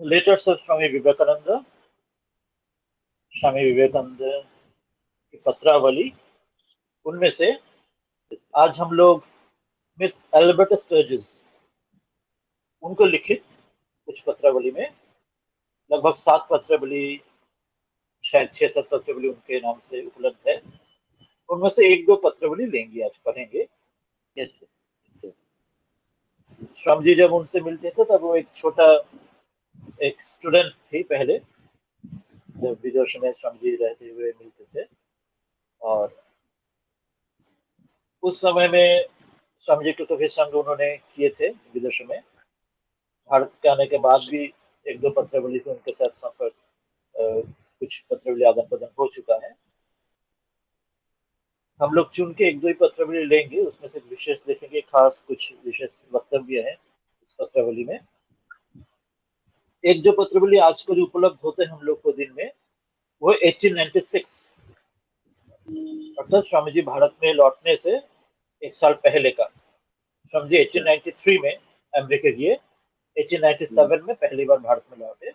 Letters of Swami Vivekananda की पत्रावली, उनमें से आज हम लोग मिस एल्बर्ट स्टर्जिस उनको लिखित कुछ पत्रावली में, लगभग 7 पत्रावली, शायद 6-7 पत्रावली उनके नाम से उपलब्ध है। उनमें से 1-2 पत्रावली लेंगे, आज पढ़ेंगे। Yes. स्वामी जी जब उनसे मिलते थे तब वो एक छोटा एक स्टूडेंट थी पहले, जब विदेश में स्वामी जी रहते हुए मिलते थे। और उस समय में स्वामी जी के काफी संग उन्होंने किए थे विदेश में। भारत के आने के बाद भी 1-2 पत्रावली से उनके साथ संपर्क, कुछ पत्रावली आदान प्रदान हो चुका है। हम लोग चुन के 1-2 ही पत्रावली लेंगे, उसमें से विशेष देखेंगे, खास कुछ विशेष वक्तव्य है इस पत्रावली में। एक जो पत्रावली आजकल उपलब्ध होते हैं हम लोग को दिन में, वो 1896, अर्थात स्वामी जी भारत में लौटने से 1 साल पहले का। स्वामी जी 1893 में अमेरिका गए, 1897 में पहली बार भारत में लौटे।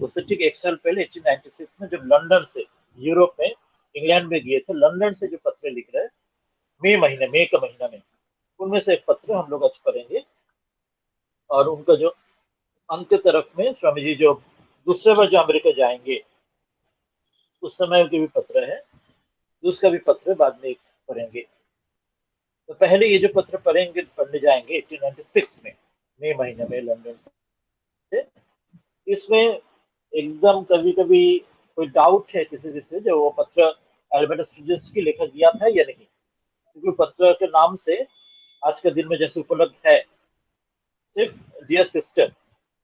उससे ठीक 1 साल पहले 1896 में जब लंदन से, यूरोप में, इंग्लैंड में गए थे, लंदन से जो पत्र लिख रहे हैं मई का महीना में, उनमें से एक पत्र हम लोग आज पढ़ेंगे। और उनका जो अंत तरफ में स्वामी जी जो दूसरे बार जो अमेरिका जाएंगे उस समय के भी पत्र है, उसका भी पत्र बाद में पढ़ेंगे। तो पहले ये जो पत्र पढ़ने जाएंगे 1896 में मई महीने में लंदन से, इसमें एकदम कभी कभी कोई डाउट है किसी किसी जो वो पत्र एल्बर्ट स्टूडियस की लिखा गया था या नहीं, क्योंकि पत्र के नाम से आज के दिन में जैसे उपलब्ध है, सिर्फ डियर सिस्टर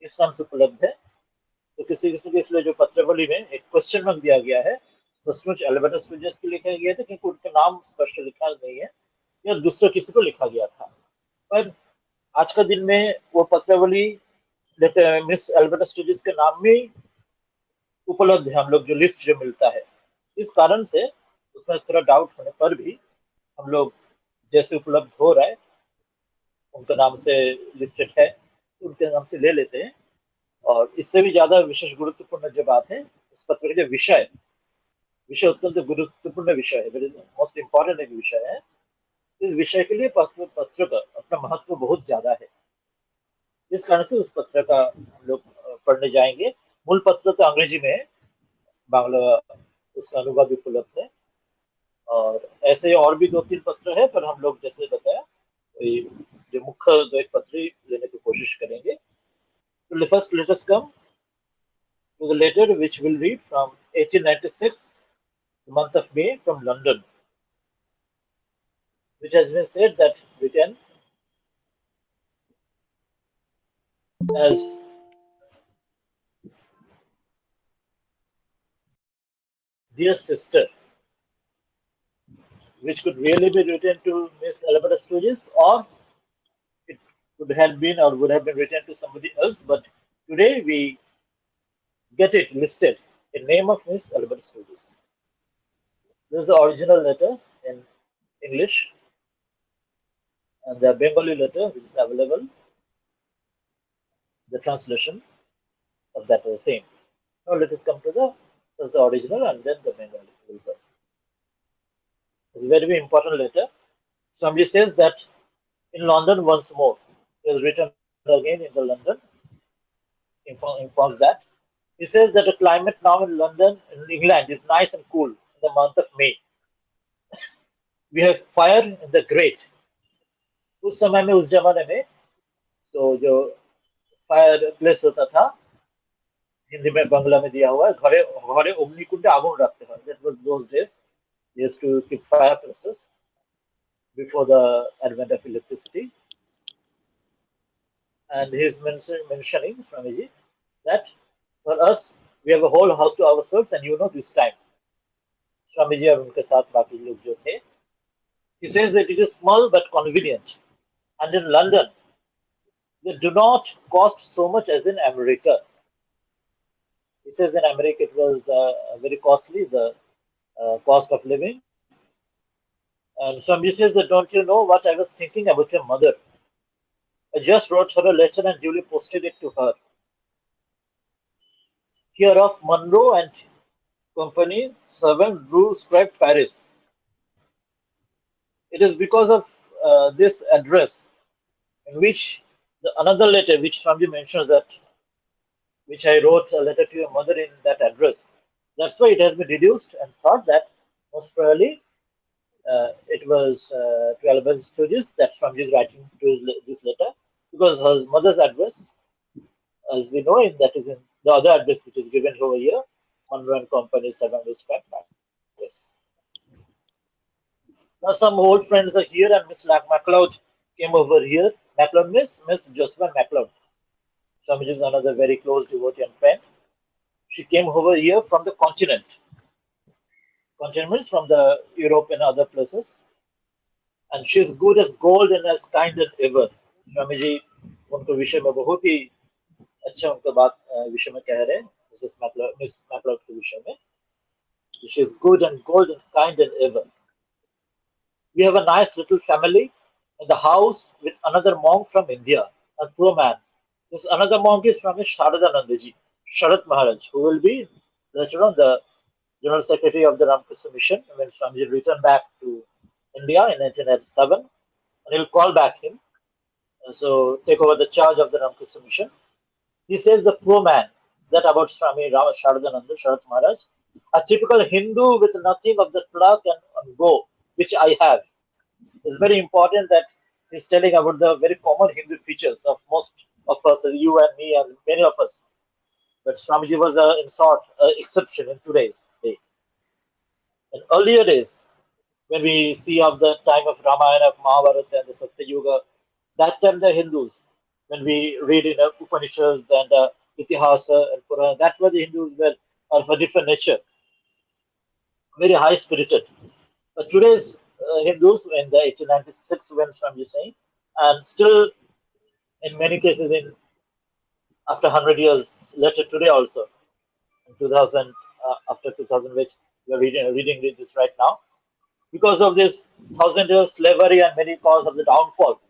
इस नाम से उपलब्ध है। तो किसी किसी के इसलिए जो पत्रावली में एक क्वेश्चन मार्क दिया गया है, सचमुच एल्बर्ट स्टूडियस की लिखा गया था क्योंकि उनका नाम स्पष्ट लिखा नहीं है, या दूसरा किसी को लिखा गया था। पर आज का दिन में वो पत्रावली मिस एल्बर्ट स्टूडियस के नाम में उपलब्ध है, हम लोग जो लिस्ट जो मिलता है। इस कारण से उसमें थोड़ा डाउट होने पर भी हम लोग जैसे उपलब्ध हो रहा है उनके नाम से लिस्टेड है तो उनके नाम से ले लेते हैं। और इससे भी ज्यादा विशेष गुरुत्वपूर्ण जो बात है, इस पत्र के विषय विषय अत्यंत गुरुत्वपूर्ण विषय है, मोस्ट इम्पोर्टेंट एक विषय है। इस विषय के लिए पत्र का अपना महत्व बहुत ज्यादा है। इस कारण से उस पत्र का हम लोग पढ़ने जाएंगे। मूल पत्र तो अंग्रेजी में है, बांग्ला उसका अनुवाद उपलब्ध है। और ऐसे और भी 2-3 पत्र है, पर हम लोग जैसे बताया जो मुख्य 2 एक पत्र लेने की कोशिश करेंगे। तो first let us come to the letter which we'll read from 1896, the month of May, from London, which has been said that written as dear sister, which could really be written to Miss Alberta Sturgis, or it could have been or would have been written to somebody else. But today we get it listed in name of Miss Alberta Sturgis. This is the original letter in English, and the Bengali letter which is available, the translation of that was same. Now let us come to the original and then the Bengali will come. It's a very, very important letter. Swamiji says that in London once more. He has written again in the London, informs that. He says that the climate now in London, in England, is nice and cool in the month of May. We have fire in the grate. उस समय में, उस जमाने में, तो जो fire place होता था, हिंदी में बांग्ला में दिया हुआ है, घरे घरे अग्निकुंडे आগুন रखते हैं। That was those days. They used to keep fireplaces before the advent of electricity. And he's mentioning, Swamiji, that for us, we have a whole house to ourselves, and this time, Swamiji और उनके साथ बाकी लोग जो थे, he says that it is small but convenient, and in London, they do not cost so much as in America. He says in America it was very costly, the cost of living. And Swamiji says that, don't you know what I was thinking about your mother? I just wrote her a letter and duly posted it to her. Here of Monroe and Company, 7 Rue Square, Paris. It is because of this address in which another letter which Swami mentions that which I wrote a letter to your mother in that address. That's why it has been reduced and thought that most probably it was to Albert Sturgis that Swami is writing to this letter because her mother's address, as we know, that is in the other address which is given over here, Monroe and Company, 7 Respect, Paris. Now some old friends are here, and Miss MacLeod came over here. MacLeod, Miss Josephine MacLeod. Swamiji is another very close devotee and friend. She came over here from the continent. Continent means from the Europe and other places. And she is good as gold and as kind as ever. Swami ji उनको विषय में बहुत ही अच्छा उनका बात विषय में कह रहे हैं मिस मैकलॉड के विषय में she is good and gold and kind and ever. We have a nice little family in the house with another monk from India, a poor man. This another monk is Swami Sharadanandaji, Sharat Maharaj, who will be later on the General Secretary of the Ramakrishna Mission when Swamiji returned back to India in 1997, and he'll call back him, so take over the charge of the Ramakrishna Mission. He says the poor man, that about Swami Sharadananda, Sharat Maharaj, a typical Hindu with nothing of the pluck and go, which I have. It's very important that he's telling about the very common Hindu features of most of us, you and me, and many of us. But Swamiji was, in short, an exception in today's day. In earlier days, when we see of the time of Ramayana, of Mahabharata, and the Satya Yuga, that time the Hindus, when we read in Upanishads and Itihasa and Purana, that was the Hindus were of a different nature, very high spirited. But today's Hindus, in the 1896, when Swami is saying, and still in many cases, in after 100 years later, today also, in 2000, after 2000, which we are reading this right now, because of this 1,000 years slavery and many cause of the downfall,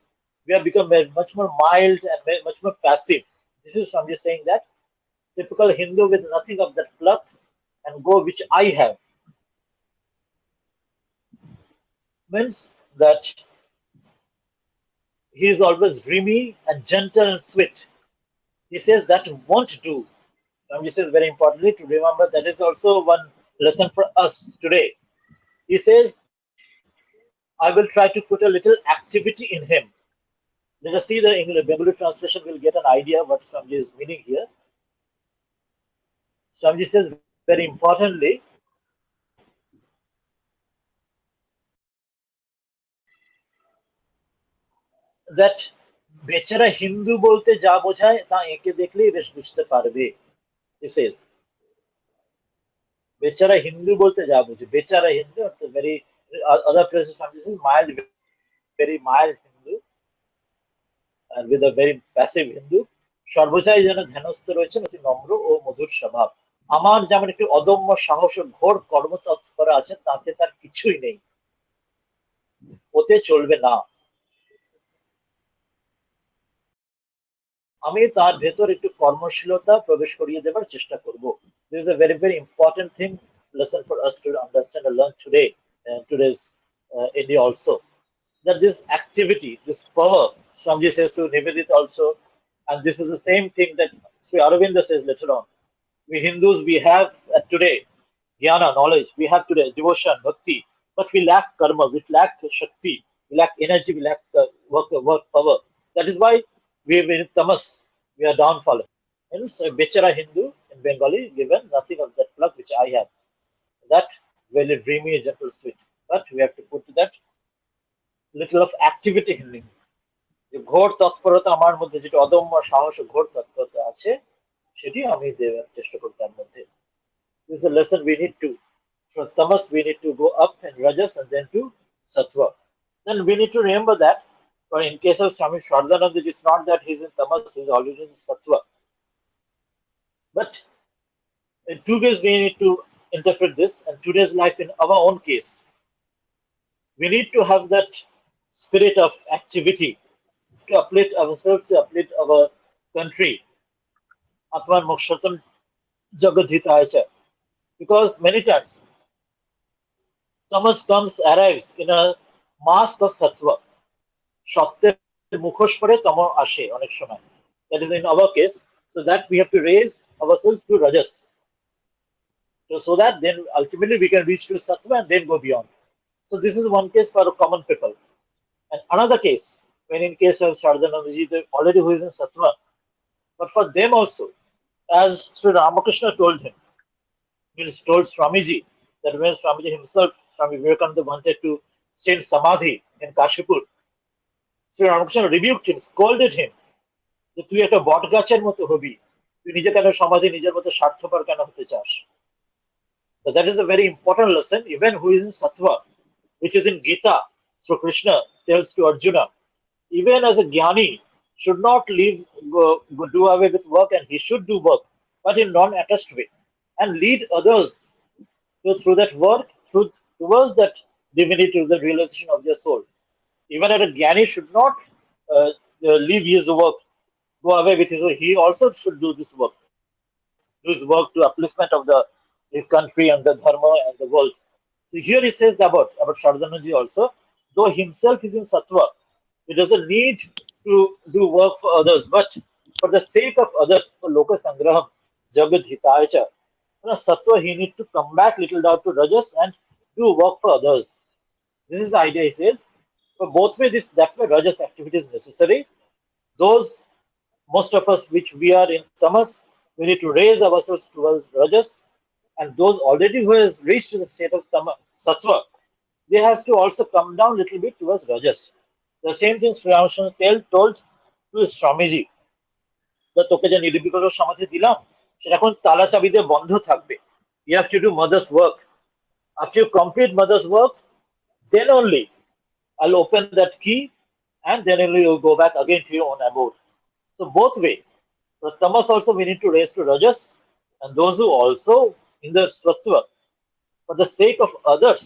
we have become much more mild and much more passive. This is Swami saying that typical Hindu with nothing of that pluck and go which I have means that he is always dreamy and gentle and sweet. He says that won't do. Swami says very importantly to remember that is also one lesson for us today. He says, I will try to put a little activity in him. Let us see the English Bengali translation, we'll get an idea what Swami is meaning here. Swami says very importantly that বেচারা হিন্দু বলতে যা বোঝায় তা একে দেখলেই বেশ বুঝতে পারবে. He says বেচারা হিন্দু বলতে যা বোঝে বেচারা Hindu very other places Swami says mild, very mild Hindu and with a very passive Hindu সর্বজাই যেন ধ্যানস্থ রয়েছেন অতি নম্র ও মধুর স্বভাব. আমার যেমন একটি অদম্য সাহস ও ঘোর কর্মতৎপরা আছে তাতে তার কিছুই নেই, ওতে চলবে না। আমি তার ভেতর একটু কর্মশীলতা প্রবেশ করিয়ে দেবার চেষ্টা করব। This is a very very important thing lesson for us to understand and learn today, today's India also, that this activity, this power, Swamiji says to Nivedita also, and this is the same thing that Sri Aurobindo says later on. We Hindus, we have today jnana, knowledge, we have today devotion, bhakti, but we lack karma, we lack shakti, we lack energy, we lack work power. That is why we have been tamas, we are downfallen. Hence, a Bechara Hindu in Bengali given nothing of that pluck which I have. That very dreamy, gentle, sweet. But we have to put that little of activity in him. যে ঘোর তৎপরতা আমার মধ্যে যেটা অদম্য সাহস ও ঘোর তৎপরতা আছে সেটি আমি দেওয়ার চেষ্টা করি তার মধ্যে. This is a lesson we need to, from tamas we need to go up and rajas and then to sattva. Then we need to remember that, or in case of Swami Shraddhananda, it is not that he's in tamas, he's already in sattva. But in two ways we need to interpret this, and today's life in our own case. We need to have that spirit of activity to uplift ourselves, to uplift our country. Atman Mokshatam Jagadhitaya cha. Because many times tamas comes arrives in a mask of sattva. সত্যের মুখোশ পরে তম আসে অনেক সময়। That is in our case. So that we have to raise ourselves to rajas. So that then ultimately we can reach to sattva and then go beyond. So this is one case for common people. And another case, when in case of Shardhanandaji, they already who is in sattva, but for them also, as Sri Ramakrishna told him, means told Swamiji, that when Swamiji himself, Swami Vivekananda wanted to stay in Samadhi in Kashipur, Sri Ramakrishna rebuked him, scolded him, যে তুই একটা বট গাছের মতো হবি, তুই নিজে কেন সমাজে নিজের মতো স্বার্থপর কেন হতে চাস? So that is a very important lesson, even who is in sattva, which is in Gita. So Krishna tells to Arjuna, even as a jnani, should not leave, do away with work, and he should do work, but in non-attached way, and lead others through that work, towards that divinity, to the realization of their soul. Even a jnani should not leave his work, go away with his work. He also should do this work, do his work to upliftment of the country and the dharma and the world. So here he says about Shardhanaji also, though himself is in sattva, he doesn't need to do work for others, but for the sake of others, for loka sangraham, jagad hitaya. Sattva, he needs to come back little down to rajas and do work for others. This is the idea, he says. But both way, this that way, rajas activity is necessary. Those most of us which we are in tamas, we need to raise ourselves towards rajas, and those already who has reached to the state of sattva, they has to also come down a little bit towards rajas. The same thing Sri Ramakrishna told to Swamiji, that তোকে যে নির্বিকল্প সমাধি দিলাম সেটা এখন তালা চাবি দিয়ে বন্ধ থাকবে. You have to do mother's work. After you complete mother's work, then only I'll open that key, and then only you'll go back again to your own abode. So both way. So tamas also we need to raise to rajas, and those who also in the sattva, for the sake of others,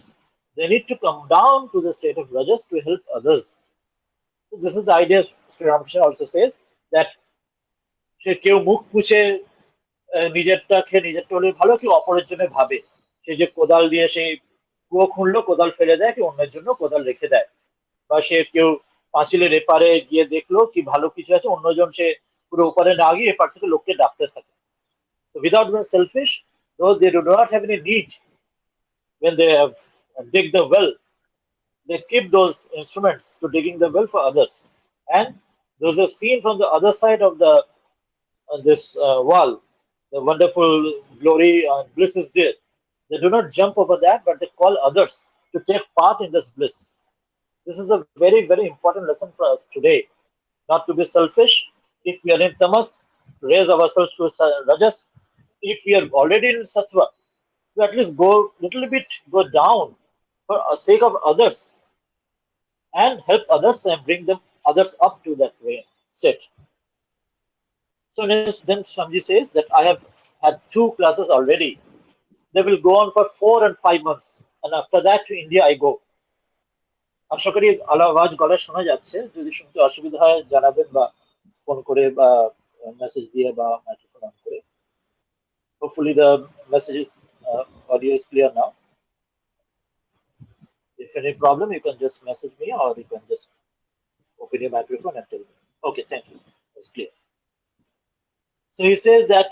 they need to come down to the state of rajas to help others. So this is the idea. Sri Ramakrishna also says that সে কেউ মুখ পুছে নিজেরটা খেয়ে নিজেরটা হলে ভালো, কেউ অপরের জন্য ভাবে। সে যে কোদাল দিয়ে সেই কুয়ো খুঁড়লো, কোদাল ফেলে দেয়, কেউ অন্যের জন্য কোদাল রেখে দেয়। বা সে কেউ পাঁচিলের এপারে গিয়ে দেখলো কি ভালো কিছু আছে, অন্যজন সে পুরো ওপারে না গিয়ে এপার থেকে লোককে ডাকতে থাকে। So without being selfish, though they do not have any need, when they have dig the well, they keep those instruments to digging the well for others. And those who have seen from the other side of the this wall, the wonderful glory and bliss is there. They do not jump over that, but they call others to take part in this bliss. This is a very, very important lesson for us today. Not to be selfish. If we are in tamas, raise ourselves to rajas. If we are already in sattva, to at least go little bit, go down for the sake of others and help others and bring them others up to that way state. So then Swamiji says that I have had two classes already. They will go on for 4 and 5 months, and after that to India I go. আশা করি আওয়াজ গলা শোনা যাচ্ছে, যদি শুনতে অসুবিধা হয় জানাবেন, বা ফোন করে বা মেসেজ দিয়ে বা মাইক্রোফোন অন করে. Hopefully the message is audio is clear now. If any problem, you can just message me, or you can just open your microphone and tell me. Okay, thank you. It's clear. So he says that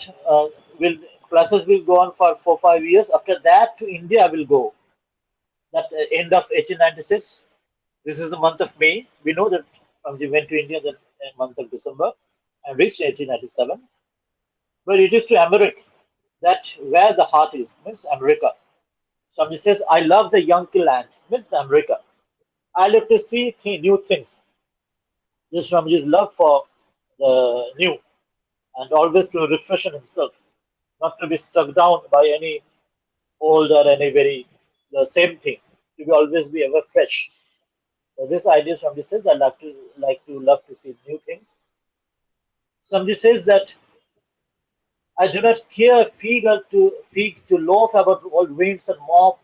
will classes will go on for 4 5 years. After that, to India I will go. That end of 1896. This is the month of May. We know that Swamiji went to India the month of December and reached 1897. But it is to America, that where the heart is, means America. Swamiji says, I love the Yankee land, means America. I love to see new things. This Swamiji's love for the new, and always to refresh himself, not to be struck down by any old or any very the same thing. To be always be ever fresh. So this idea Swamiji says, I love to see new things. Swamiji says that I do not care fig to loaf about old winds and mop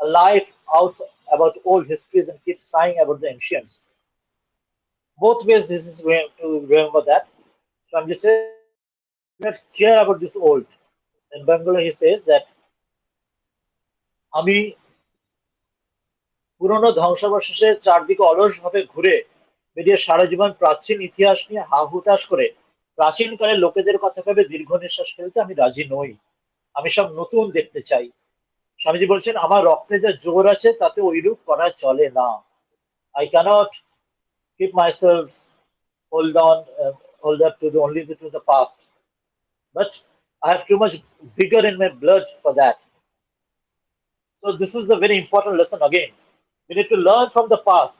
a life out about old histories and keep sighing about the ancients. Both ways, this is way to remember that. Swamiji says, I do not care about this old. In Bengali, he says that আমি পুরনো ধ্বংসাবশেষের চারদিকে অলসভাবে ঘুরে বেরিয়ে সারা জীবন প্রাচীন ইতিহাস নিয়ে হা হুতাশ করে প্রাচীনকালের লোকেদের কথা ভেবে দীর্ঘ নিঃশ্বাস ফেলতে আমি রাজি নই। আমি সব নতুন দেখতে চাই। স্বামীজি বলছেন আমার রক্তে যা জোর আছে তাতে ওইরূপ করা চলে না। I cannot keep myself hold on, hold up to the only to the past. But I have too much vigor in my blood for that. So this is a very important lesson again. We need to learn from the past,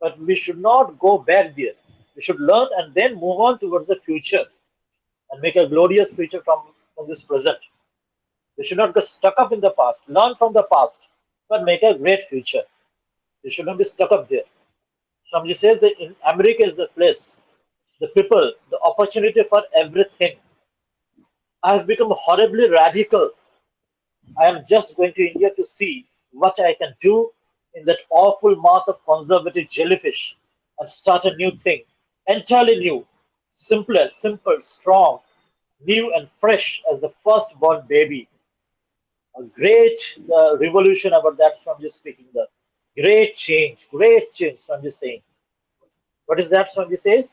but we should not go back there. We should learn and then move on towards the future and make a glorious future from this present. We should not get stuck up in the past. Learn from the past, but make a great future. We should not be stuck up there. Swamiji says that in America is the place, the people, the opportunity for everything. I have become horribly radical. I am just going to India to see what I can do in that awful mass of conservative jellyfish and start a new thing, entirely new, simpler, simple, strong, new and fresh as the first-born baby. A great revolution about that from just speaking. The great change from just saying. What is that from this says?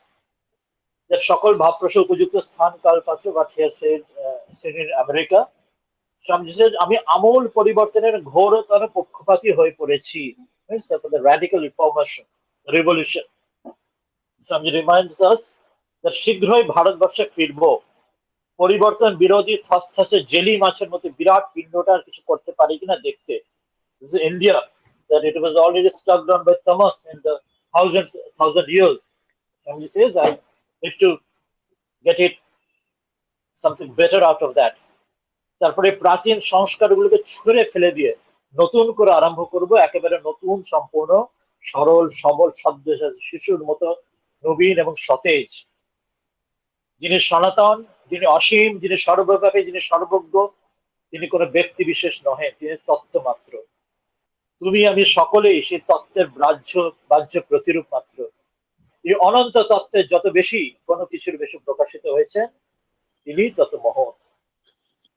That সকল ভাবপ্রসূ উপযুক্ত স্থান কাল পাত্র what he has said in America. Swamiji said, আমি আমূল পরিবর্তনের ঘোরতর পক্ষপাতী হয়ে পড়েছি। Means for the radical reformation, revolution. Swamiji reminds us that শীঘ্রই ভারতবর্ষে ফিরব। পরিবর্তন বিরোধী থসথসে জেলি মাছের মতো বিরাট পিণ্ডটা আর কিছু করতে পারি কিনা দেখতে। This is India, that it was already struck down by Thomas in the thousand years. Swamiji says, I need to get it something better out of that. তারপরে প্রাচীন সংস্কারগুলোকে ছুঁড়ে ফেলে দিয়ে নতুন করে আরম্ভ করব, একেবারে নতুন, সম্পূর্ণ সরল সবল শব্দ শিশুর মতো নবীন এবং সতেজ। যিনি সনাতন, যিনি অসীম, যিনি সর্বব্যাপী, যিনি সর্বজ্ঞ, তিনি কোনো ব্যক্তি বিশেষ নহে, তিনি তত্ত্ব মাত্র। তুমি আমি সকলেই সেই তত্ত্বের বাহ্য প্রতিরূপ মাত্র। এই অনন্ত তত্ত্বের যত বেশি কোনো কিছুর বেশি প্রকাশিত হয়েছে, তিনি তত মহৎ।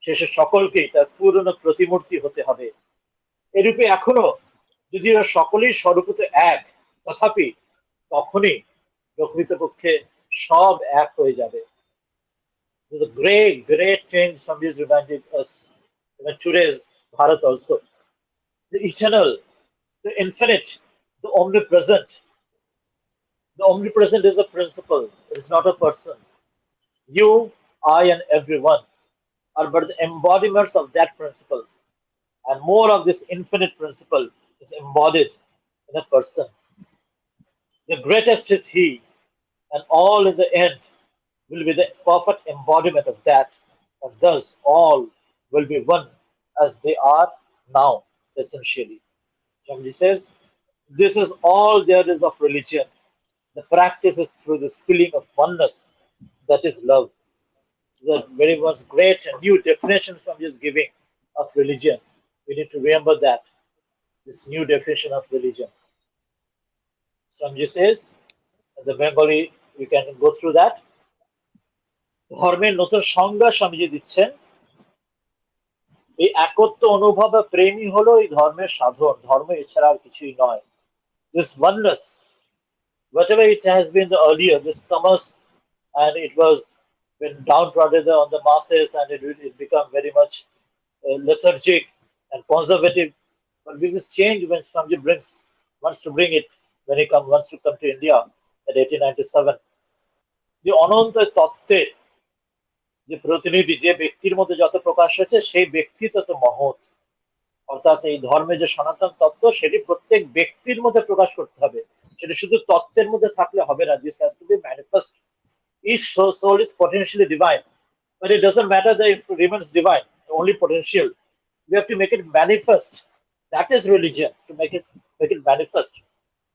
শেষে সকলকেই তার পুরনো প্রতিমূর্তি হতে হবে। এরূপে এখনো যদিও সকলেই স্বরূপত এক, তথাপি তখনই প্রকৃতপক্ষে সব এক হয়ে যাবে। There's a great change from these reminding us in today's Bharat also. The eternal, the infinite, the omnipresent. The omnipresent is a principle, it is not a person. You, I, and everyone are but the embodiments of that principle. And more of this infinite principle is embodied in a person. The greatest is He, and all in the end will be the perfect embodiment of that, and thus all will be one as they are now, essentially. Somebody says, this is all there is of religion. The practice is through this feeling of oneness, that is love. The very was great and new definition from this giving of religion. We need to remember that, this new definition of religion. Swamiji says, in the Bengali, we can go through that. ধর্মের নতুন সংজ্ঞা স্বামীজি দিচ্ছেন। এই একত্ব অনুভব বা প্রেমই হলো এই ধর্মের সাধন, ধর্ম এছাড়া আর কিছুই নয়। This oneness, whatever it has been the earlier, this tamas, and it was been downtrodden on the masses, and it become very much lethargic and conservative. But this is change when Swamiji wants to bring it, when he wants to come to India at 1897. The অনন্ত তত্ত্বের যে প্রতিনিধি, যে ব্যক্তির মধ্যে যত প্রকাশ হয়েছে, সেই ব্যক্তি তত মহৎ। অর্থাৎ এই ধর্মে যে সনাতন তত্ত্ব, সেটি প্রত্যেক ব্যক্তির মধ্যে প্রকাশ করতে হবে, সেটা শুধু তত্ত্বের মধ্যে থাকলে হবে না। This has to be manifest. Each soul is potentially divine, but it doesn't matter that it remains divine, only potential. We have to make it manifest. That is religion, to make it manifest.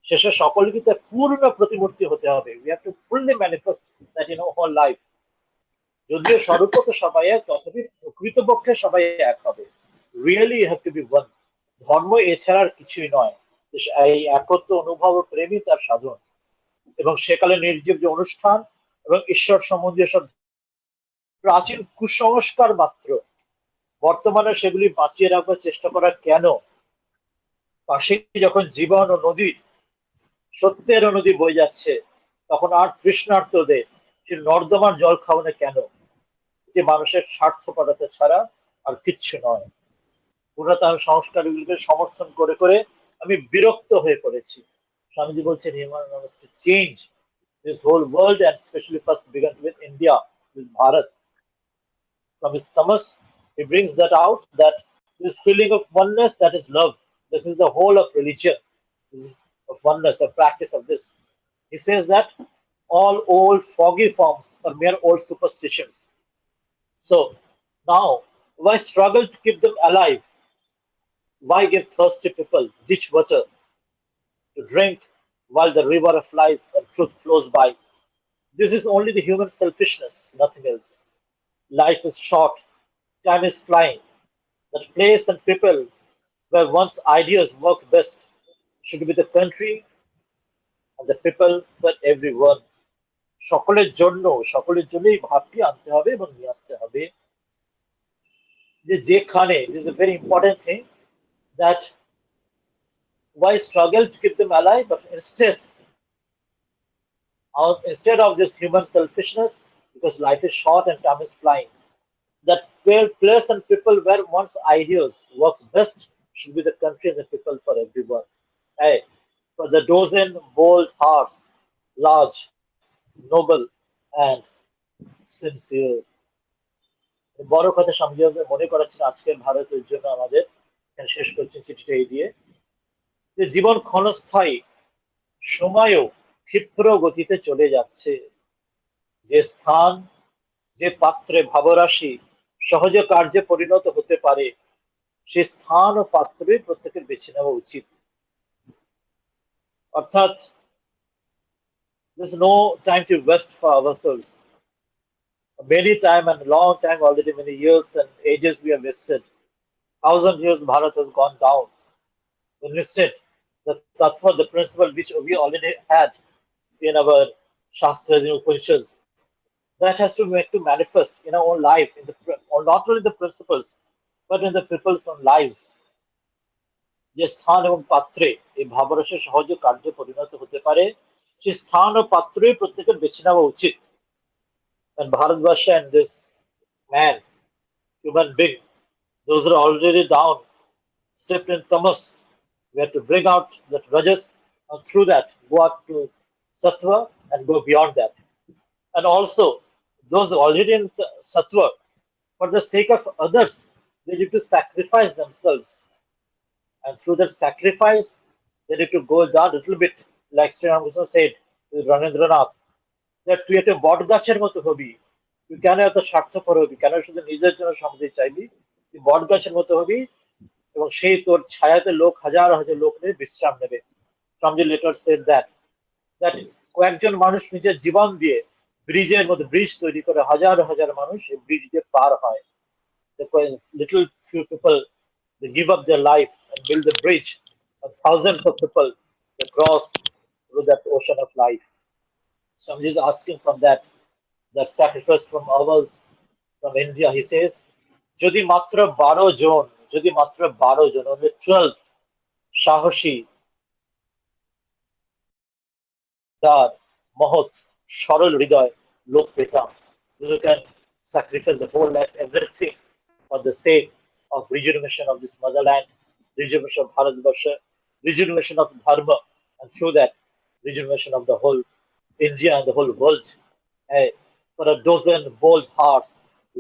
শেষে সকলকে তার পূর্ণ প্রতিমূর্তি হতে হবে। We have to fully manifest that in our whole life. যদিও স্বরূপত সবাই এক, তথাপি প্রকৃতপক্ষে সবাই এক হবে। Really you have to be one. ধর্ম এছাড়া আর কিছুই নয়। এই একত্ব অনুভব ও প্রেমই তার সাধন। এবং সেকালে নির্জীব যে অনুষ্ঠান এবং ঈশ্বর সম্বন্ধীয় সব প্রাচীন কুসংস্কার মাত্র। বর্তমানে সেগুলি বাঁচিয়ে রাখবার চেষ্টা করা কেন? পাশে যখন জীবন ও নদীর সত্যের নদী বয়ে যাচ্ছে, তখন আর তৃষ্ণার্তদের সে নর্দমার জল খাওয়ানো কেন? যে মানুষের স্বার্থপরতা ছাড়া আর কিচ্ছু নয়। পুরাতন সংস্কারগুলিকে সমর্থন করে করে আমি বিরক্ত হয়ে পড়েছি। স্বামীজি বলছেন human wants to change this whole world and especially first began with India, with Bharat. From his tamas, he brings that out, that this feeling of oneness, that is love. This is the whole of religion, this is of oneness, the practice of this. He says that all old foggy forms are mere old superstitions. So now, why struggle to keep them alive? Why give thirsty people ditch water to drink while the river of life and truth flows by? This is only the human selfishness, nothing else. Life is short, time is flying. The place and people where one's ideas work best should be the country and the people for everyone. সকলের জন্য সকলের জন্যই ভাবটি আনতে হবে এবং নিয়ে আসতে হবে যে যেখানে this is a very important thing, that why struggle to keep them alive, but instead of this human selfishness, because life is short and time is flying, that where place and people where one's ideas works best should be the country and the people for everyone. Hey, for the dozen bold hearts, large, noble, and sincere. বড় কথা স্বামীজি মনে করাচ্ছেন আজকের ভারতের জন্য আমাদের শেষ করছেন চিঠিটা এই দিয়ে যে জীবন ক্ষণস্থায়ী, সময়ও ক্ষিপ্র গতিতে চলে যাচ্ছে। যে স্থান, যে পাত্রে ভাবরাশি সহজে কার্যে পরিণত হতে পারে, সে স্থান ও পাত্রই প্রত্যেকের বেছে নেওয়া উচিত। অর্থাৎ there's no time to waste for ourselves. Many time and long time already, many years and ages we have wasted. 1,000 years Bharat has gone down. Instead, the tattva, the principle which we already had in our Shastras and Upanishads, that has to make to manifest in our own life, in the or not only the principles, but in the people's own lives. যে স্থান এবং পাত্রে এই ভাবরসের সহজে কার্যে পরিণত হতে পারে, সেই স্থান ও পাত্রই প্রত্যেকের বেছে নেওয়া উচিত। And Bharatvarsha and this man, human being, those who are already down, stepped in tamas, we have to bring out that rajas, and through that go up to sattva and go beyond that. And also those already in sattva, for the sake of others, they need to sacrifice themselves, and through that sacrifice, they need to go down a little bit, like Sri Ramakrishna said to Ranendranath, that তুই একটা বট গাছের মতো হবি, তুই কেন এত স্বার্থপর হবি, কেন শুধু নিজের জন্য সমাধি চাইবি, তুই বট গাছের মতো হবি এবং সেই তোর ছায়াতে লোক হাজার হাজার লোক নিয়ে বিশ্রাম নেবে। স্বামীজি লেটার সেড দ্যাট কয়েকজন মানুষ নিজের জীবন দিয়ে ব্রিজের মধ্যে ব্রিজ তৈরি করে হাজার হাজার মানুষ এই ব্রিজ দিয়ে পার হয়। The little few people, they give up their life and build a bridge, and thousands of people they cross through that ocean of life. So I'm just asking from that sacrifice from ours, from India. He says, যদি মাত্র 12 জন, যদি মাত্র 12 জন, only 12 সাহসী, তার মহৎ সরল হৃদয় লোক পেতাম, who can sacrifice the whole life, everything for the sake of rejuvenation of this motherland, rejuvenation of Bharatvarsha, rejuvenation of Dharma, and through that, rejuvenation of the whole India and the whole world. Hey, for a dozen bold hearts,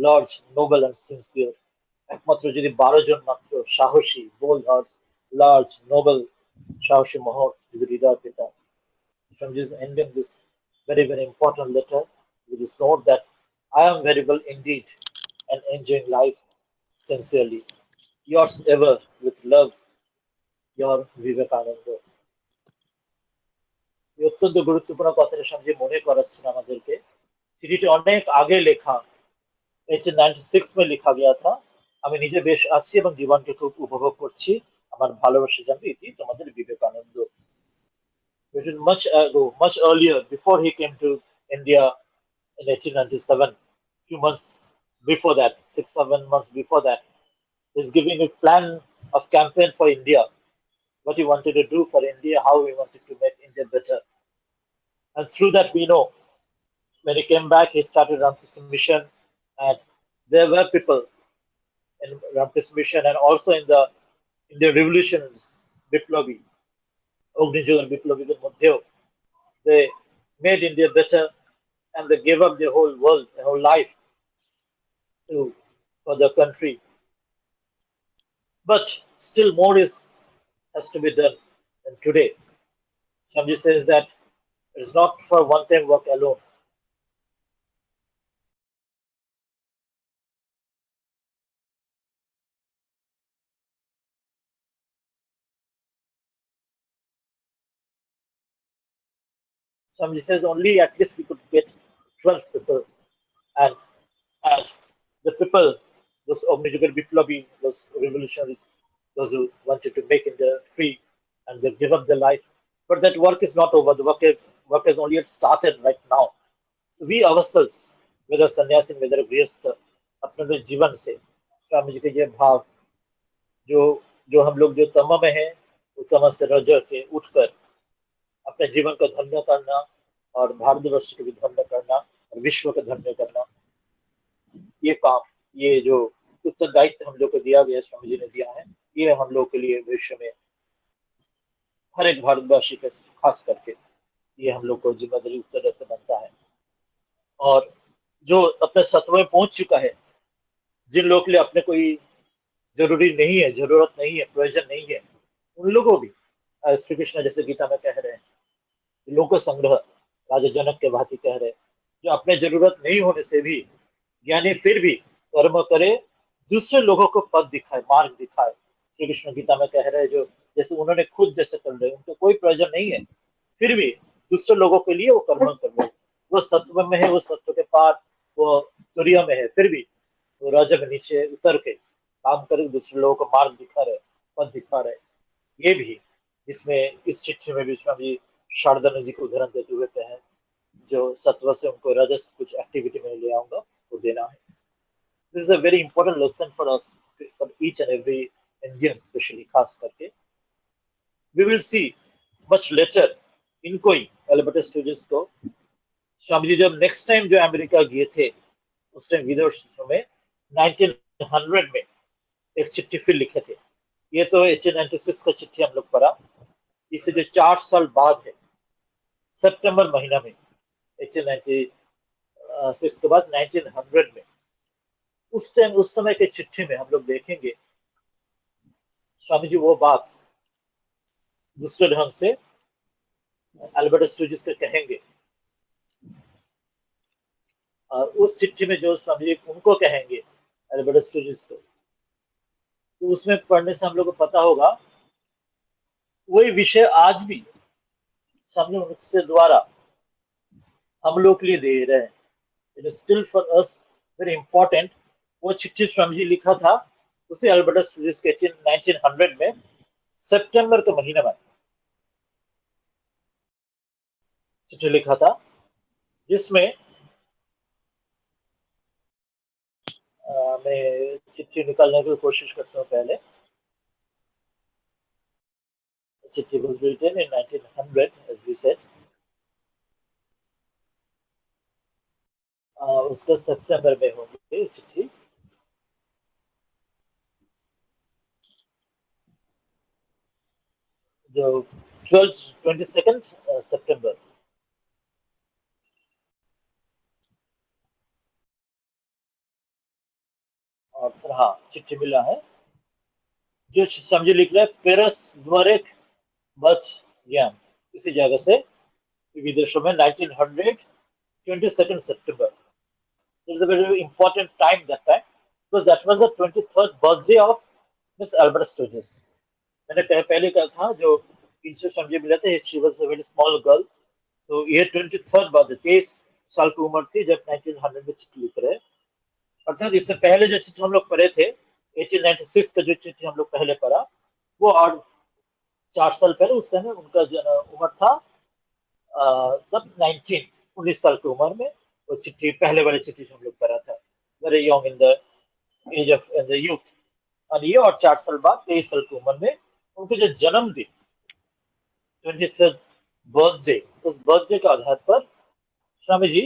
large, noble, and sincere. একমাত্র যদি 12 জন মাত্র সাহসী, bold hearts, large, noble, সাহসী মহৎ যদি হৃদয় পেতাম। So I'm just ending this very, very important letter with this note that I am very well indeed and enjoying life sincerely. Yours ever with love, your Vivekananda. এই অত্যন্ত গুরুত্বপূর্ণ কথাটা স্বামীজি মনে করাচ্ছেন আমাদেরকে। চিঠিটি অনেক আগে লেখা, 1896 में लिखा गया था। আমি নিজে বেশ আছি এবং জীবনকে খুব উপভোগ করছি। আমার ভালোবাসা জানবে এটি তোমাদের Vivekananda. Written much ago, much earlier, before he came to India in 1897, few months. before that, 6 7 months before that, he's giving a plan of campaign for India, what he wanted to do for India, how he wanted to make India better. And through that, we know when he came back, he started Ramkrishna Mission, and there were people in Ramkrishna Mission and also in the revolutions, Biplavi, Ognijogan Biplavi, the Madhyo. They made India better and they gave up their whole world, their whole life to for the country. But still more is has to be done. And today, Swamiji says that it's not for one-time work alone. Swamiji says only at least we could get 12 people, and and the people, those Omnijugal Biplavi, those revolutionaries, those who wanted to make India free, and they give up their life. But that work is not over. The work has only started right now. So we ourselves, whether सन्यासी whether गृहस्थ, अपने जीवन से स्वामी जी के ये भाव जो जो हम लोग जो तम में है, वो तम से रज के उठकर अपने जीवन को धन्य करना और भारतवर्ष को भी धन्य करना और विश्व को धन्य करना, ये काम, ये जो उत्तरदायित्व हम लोग को दिया गया, स्वामी जी ने दिया है, ये हम लोग के लिए भविष्य में हर एक भारतवासी के खास करके ये हम लोग को जिम्मेदारी उत्तरदायित्व बनता है। और जो अपने सत्व में पहुंच चुका है, जिन लोगों के लिए अपने कोई जरूरी नहीं है, जरूरत नहीं है, प्रयोजन नहीं है, उन लोगों भी श्री कृष्ण जैसे गीता में कह रहे हैं, लोक संग्रह, राजा जनक के भांति कह रहे हैं, जो अपने जरूरत नहीं होने से भी ज्ञानी फिर भी कर्म करे, दूसरे लोगों को पद दिखाए, मार्ग दिखाए। श्री कृष्ण गीता में कह रहे हैं, जो जैसे उन्होंने खुद जैसे कर रहे, उनको कोई प्रयोजन नहीं है, फिर भी दूसरे लोगों के लिए वो कर्म कर रहे, वो सत्व में है, वो सत्व के पार, वो तुरिया में है, फिर भी वो राजा में नीचे उतर के काम करे, दूसरे लोगों को मार्ग दिखा रहे, पद दिखा रहे। ये भी इसमें इस चिट्ठी में भी स्वामी शारदा जी को उदाहरण देते हुए कहे, जो सत्व से उनको रजस कुछ एक्टिविटी में ले आऊंगा, वो देना है। This is a very important lesson for us, for each and every Indian, especially खास करके. We will see much later इनको ही एल्बर्टा स्टूडियोज को स्वामी जी जब नेक्स्ट टाइम जो अमेरिका गए थे, उस टाइम विदेशों में 1900 में एक चिट्ठी फिर लिखे थे। ये तो 1896 का चिट्ठी हम लोग पढ़ा, इसे जो 4 साल बाद है, सितंबर महीना में 1896 के बाद 1900 में, उस टाइम उस समय के चिट्ठी में हम लोग देखेंगे स्वामी जी वो बात दूसरे ढंग से अल्बर्ट स्टूडियोज को कहेंगे, और उस चिट्ठी में जो स्वामी जी उनको कहेंगे अल्बर्ट स्टूडियोज को, तो उसमें पढ़ने से हम लोग को पता होगा वही विषय आज भी स्वामी उनसे द्वारा हम लोग के लिए दे रहे हैं। It is still for us very important. वो चिट्ठी स्वामी जी लिखा था उसी अल्बर्टा स्टूडियोज के 1900 में सितंबर के महीने में चिट्ठी लिखा था, जिसमें मैं चिट्ठी निकालने की कोशिश करता हूँ पहले। चिट्ठी was written in 1900 as we said, उसका सितंबर में होगी चिट्ठी। जो 22nd सितंबर, और फिर हाँ चिट्ठी मिला है जो समझे लिख रहा है पेरस द्वारे बच ज्ञान, इसी जगह से विदेशों में 1900 22nd September. It's a very important time that time because that was the 23rd birthday of Miss Albert Sturgis. मैंने पहले कहा था जो इनसे समझे मिला था, she was a very small girl. So ये 23rd बर्थडे, 23 साल की उम्र थी जब 1900 में चिट्ठी लिख रहे। अर्थात इससे पहले जो चिट्ठी हम लोग पढ़े थे 1896 का जो चिट्ठी हम लोग पहले पढ़ा, वो और 4 साल पहले, उस समय उनका उम्र था तब 19 साल की उम्र में वो चिट्ठी, पहले वाली चिट्ठी हम लोग पढ़ा था। Very young in the age of in the youth. और ये और 4 साल बाद 23 साल की उम्र में उनके जो जन्मदिन 23rd बर्थडे, उस बर्थडे के आधार पर स्वामी जी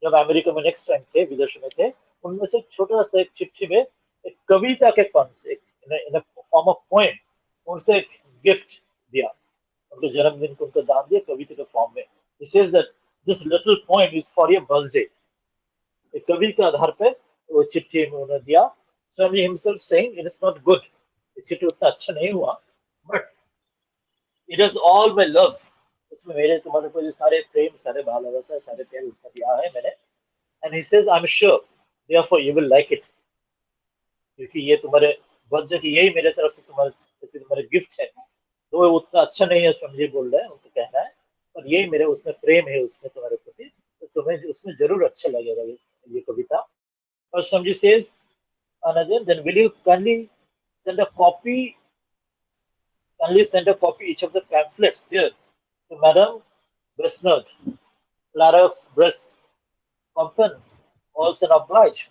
जब अमेरिका में नेक्स्ट टाइम थे, विदेशों में थे, उनमें से एक छोटा सा एक चिट्ठी में एक कविता के फॉर्म से इन फॉर्म ऑफ पोएम उनसे एक गिफ्ट दिया, उनके जन्मदिन को उनको दान दिया कविता के फॉर्म में। He says that this little poem is for your birthday। एक कवि के आधार पे वो चिट्ठी में उन्होंने दिया। स्वामी himself saying it is not good, ये चिट्ठी उतना अच्छा नहीं हुआ, but it is all my love। उसमें मेरे तुम्हारे को सारे प्रेम, सारे भालोबासा, सारे प्यार उसमें दिया है मैंने। And he says I'm sure therefore you will like it, क्योंकि ये तुम्हारे बर्थडे की यही मेरे तरफ से तुम्हारे गिफ्ट है। तो वो उतना अच्छा नहीं है स्वामी जी बोल रहे हैं, उनको कहना है, पर यही मेरे उसमें प्रेम है उसमें तुम्हारे प्रति, तो तुम्हें उसमें जरूर अच्छा लगेगा ये कविता। और Swami ji says another, then will you send a copy kindly send a copy each of the pamphlets there to Madame Bresnard, Claros Bress Compton, also oblige।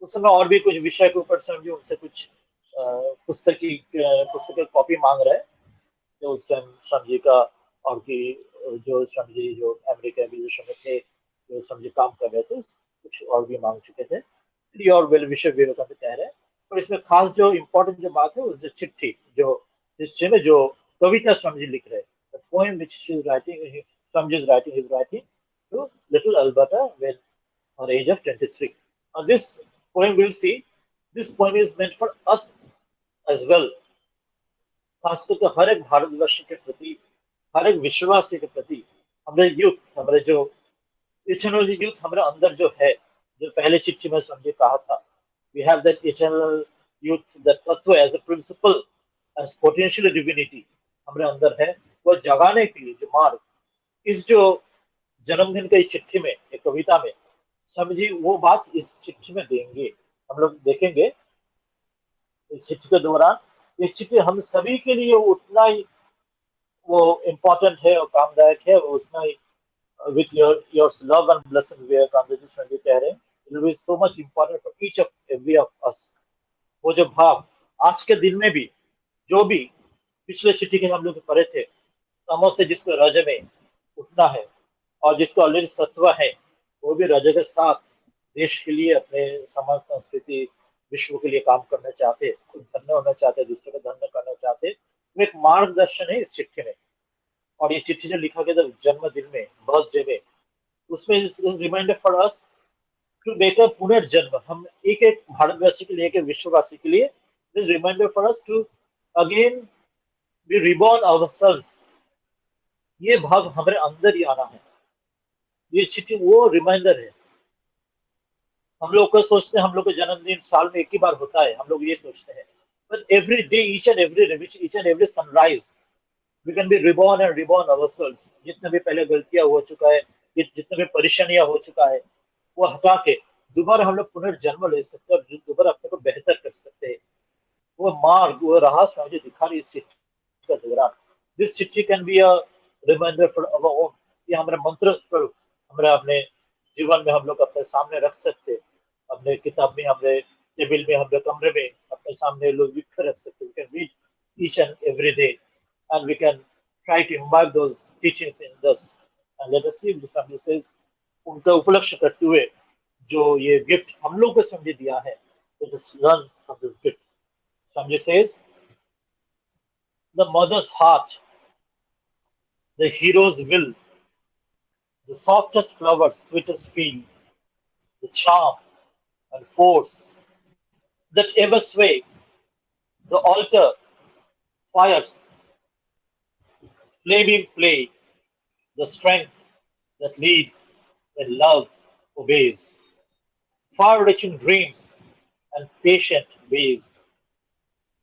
उस समय और भी कुछ विषय के ऊपर समझिए उनसे कुछ पुस्तक की कॉपी मांग रहे हैं, जो उस टाइम स्वामी जी का और की जो स्वामी जी जो अमेरिका विदेशों में थे, जो स्वामी जी काम कर रहे थे, कुछ और भी मांग चुके थे। ये और वेल विषय विवेकानंद कह रहे हैं। और इसमें खास जो इम्पोर्टेंट जो बात है, जो चिट्ठी में जो कविता स्वामी जी लिख रहे हैं, poem which she is writing, Swami ji is writing to little Alberta when on age of 23। Now this poem we'll see, this poem is meant for us as well। खासकर तो हर एक भारतवर्ष के प्रति, हर एक विश्ववासी के प्रति, हमारे यूथ, हमारे जो इटर्नल यूथ हमारे अंदर जो है, जो पहले चिट्ठी में समझे कहा था, we have that eternal youth, that तत्व as a principle, as potential divinity हमारे अंदर है, वो जगाने के लिए जो मार्ग, इस जो जन्मदिन की चिट्ठी में, एक कविता में स्वामी जी वो बात इस चिट्ठी में देंगे। हम लोग देखेंगे इस चिट्ठी के दौरान, ये चिट्ठी हम सभी के लिए उतना ही वो इम्पोर्टेंट है और कामदायक है, उतना ही with your love and blessings Vivekananda ji स्वामी कह रहे हैं, it will be so much important for each of every of us। वो जो भाव आज के दिन में भी, जो भी पिछले चिट्ठी के हम लोग पढ़े थे, तमो से जिसको रज में उठना है और जिसको ऑलरेडी सत्व है, वो भी रज के साथ देश के लिए, अपने समाज संस्कृति विश्व के लिए काम करना चाहते, खुद धन्य होना चाहते, दूसरे को धन्य करना चाहते, वो एक मार्गदर्शन है इस चिट्ठी में। और ये चिट्ठी जो लिखा गया था जन्मदिन में, बर्थडे में, उसमें is reminder for us to make a पुनर्जन्म। हम एक एक भारतवासी के लिए, एक एक विश्ववासी के लिए, is reminder for us to again be reborn ourselves. ये भाव हमारे अंदर ही आना है। ये चिट्ठी वो रिमाइंडर है। हम लोग को सोचते हैं हम लोग का जन्मदिन साल में एक ही बार होता है, हम लोग ये सोचते हैं, but every day, each and every sunrise we can be reborn and reborn ourselves। जितने भी पहले गलतियां हो चुका है, जितने भी परेशानियां हो चुका है, वो हटा के दोबारा हम लोग पुनर्जन्म ले सकते हैं और दोबारा अपने को बेहतर कर सकते हैं। वो मार्ग, वो राह मुझे दिखा रही इस चिट्ठी का दौरान। दिस चिट्ठी can be a reminder for our own. ये हमारे मंत्र स्वरूप हमारे अपने जीवन में हम लोग अपने सामने रख सकते, अपने किताब में, अपने टेबल में, अपने कमरे में अपने सामने लोग लिख कर रख सकते। We can read each and every day and we can try to imbibe those teachings in us and let us see the Swami says उनका उपलक्ष्य करते हुए जो ये गिफ्ट हम लोग को समझे दिया है, let us learn from this gift। Swami says the mother's heart, the hero's will, the softest flower, sweetest field, the charm and force that ever sway the altar fires, flaming play, the strength that leads, that love obeys, far-reaching dreams and patient ways,